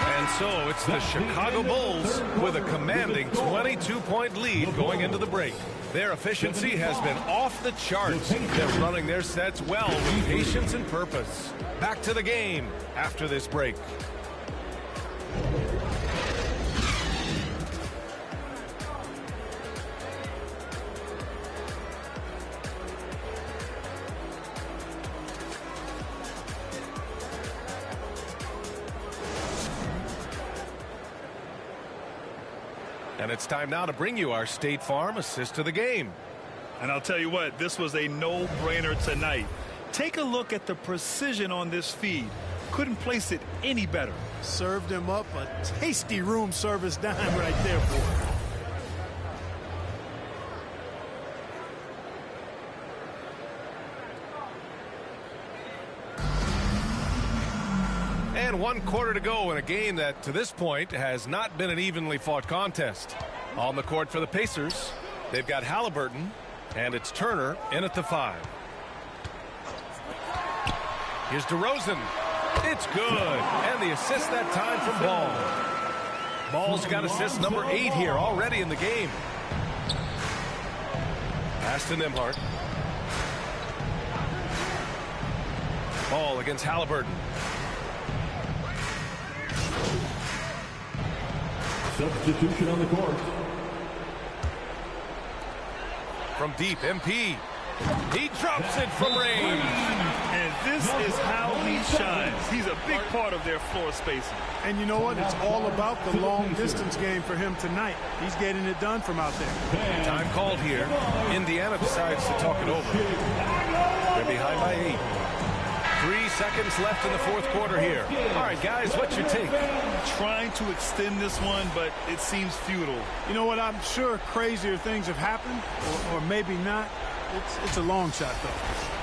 And so it's the Chicago Bulls with a commanding 22-point lead going into the break. Their efficiency has been off the charts. They're running their sets well with patience and purpose. Back to the game after this break. And it's time now to bring you our State Farm assist to the game. And I'll tell you what, this was a no-brainer tonight. Take a look at the precision on this feed. Couldn't place it any better. Served him up a tasty room service dime right there, boy. And 1 quarter to go in a game that, to this point, has not been an evenly fought contest. On the court for the Pacers, they've got Halliburton, and it's Turner in at the 5. Here's DeRozan. It's good. And the assist that time from Ball. Ball's got assist number 8 here already in the game. Pass to Nembhard. Ball against Halliburton. Substitution on the court. From deep, MP. He drops it from range. And this is how he shines. He's a big part of their floor spacing. And you know what? It's all about the long distance game for him tonight. He's getting it done from out there. Time called here. Indiana decides to talk it over. They're behind by 8. 3 seconds left in the fourth quarter here. All right, guys, what's your take? Trying to extend this one, but it seems futile. You know what? I'm sure crazier things have happened, or maybe not. It's a long shot, though.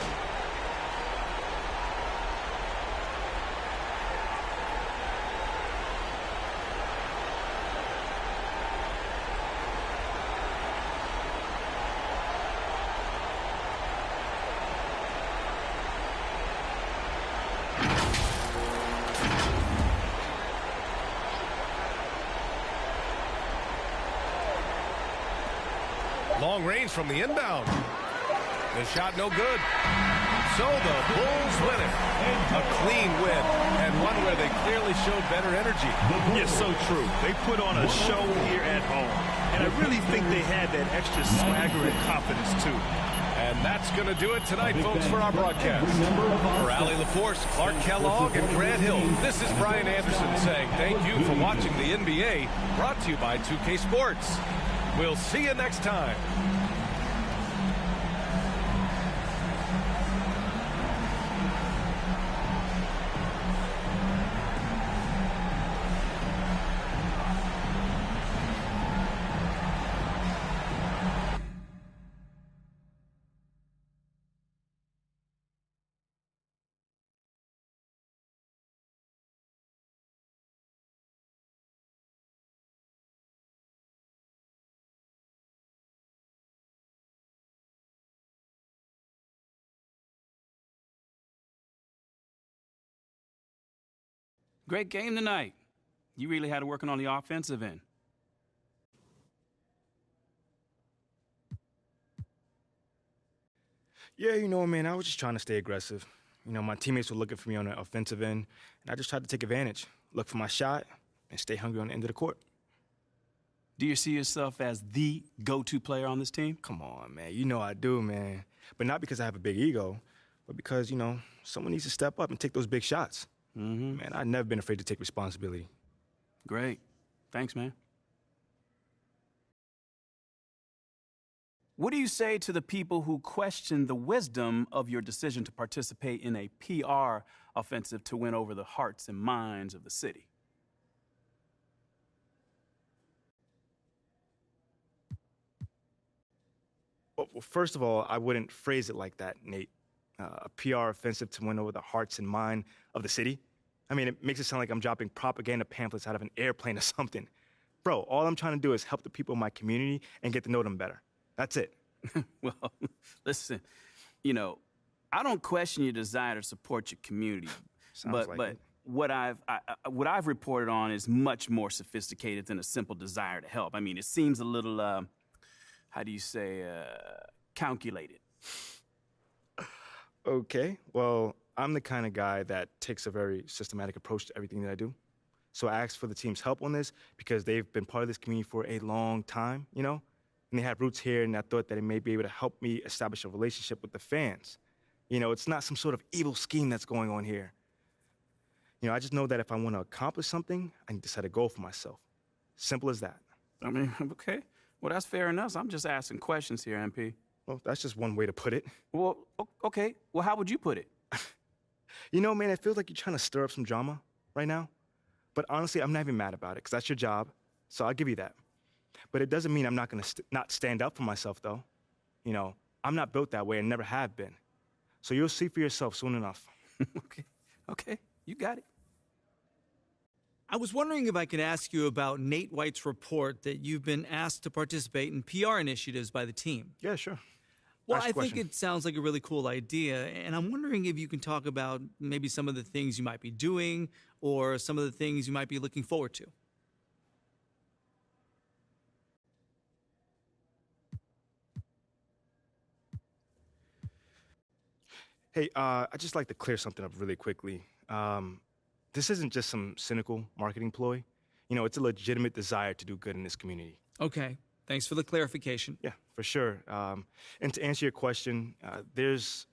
Long range from the inbound. The shot no good. So the Bulls win it. A clean win, and one where they clearly showed better energy. Yes, so true. They put on a show here at home, and I really think they had that extra swagger and confidence too. And that's going to do it tonight, folks, for our broadcast. For Allie LaForce, Clark Kellogg, and Grant Hill, this is Brian Anderson saying thank you for watching the NBA, brought to you by 2K Sports. We'll see you next time. Great game tonight. You really had to working on the offensive end. Yeah, you know, man, I was just trying to stay aggressive. You know, my teammates were looking for me on the offensive end, and I just tried to take advantage. look for my shot, and stay hungry on the end of the court. Do you see yourself as the go-to player on this team? Come on, man. You know I do, man. But not because I have a big ego, but because, you know, someone needs to step up and take those big shots. Mm-hmm. Man, I've never been afraid to take responsibility. Great. Thanks, man. What do you say to the people who question the wisdom of your decision to participate in a PR offensive to win over the hearts and minds of the city? Well, first of all, I wouldn't phrase it like that, Nate. A PR offensive to win over the hearts and mind of the city? I mean, it makes it sound like I'm dropping propaganda pamphlets out of an airplane or something. Bro, all I'm trying to do is help the people in my community and get to know them better. That's it. Well, listen, you know, I don't question your desire to support your community. Sounds like but it. what I've reported on is much more sophisticated than a simple desire to help. I mean, it seems a little, how do you say, calculated. Okay, well, I'm the kind of guy that takes a very systematic approach to everything that I do. So I asked for the team's help on this because they've been part of this community for a long time, you know? And they have roots here, and I thought that it may be able to help me establish a relationship with the fans. You know, it's not some sort of evil scheme that's going on here. You know, I just know that if I want to accomplish something, I need to set a goal for myself. Simple as that. I mean, okay. Well, that's fair enough. I'm just asking questions here, MP. Well, that's just one way to put it. Well, okay. Well, how would you put it? You know, man, it feels like you're trying to stir up some drama right now. But honestly, I'm not even mad about it, because that's your job, so I'll give you that. But it doesn't mean I'm not going to not stand up for myself, though. You know, I'm not built that way and never have been. So you'll see for yourself soon enough. Okay, you got it. I was wondering if I could ask you about Nate White's report that you've been asked to participate in PR initiatives by the team. Yeah, sure. Well, Ask I a think question. it sounds like a really cool idea, and I'm wondering if you can talk about maybe some of the things you might be doing or some of the things you might be looking forward to. Hey, I'd just like to clear something up really quickly. This isn't just some cynical marketing ploy. You know, it's a legitimate desire to do good in this community. Okay, thanks for the clarification. Yeah, for sure. And to answer your question, there's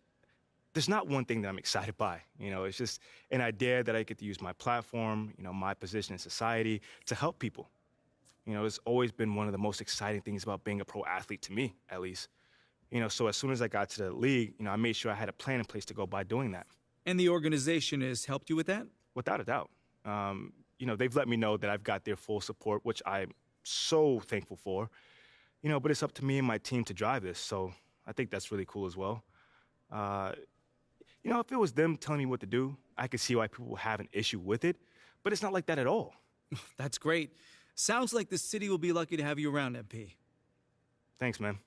not one thing that I'm excited by. You know, it's just an idea that I get to use my platform, you know, my position in society to help people. You know, it's always been one of the most exciting things about being a pro athlete to me, at least. You know, so as soon as I got to the league, you know, I made sure I had a plan in place to go by doing that. And the organization has helped you with that? Without a doubt. You know, they've let me know that I've got their full support, which I'm so thankful for. You know, but it's up to me and my team to drive this, so I think that's really cool as well. You know, if it was them telling me what to do, I could see why people will have an issue with it, but it's not like that at all. That's great. Sounds like the city will be lucky to have you around, MP. Thanks, man.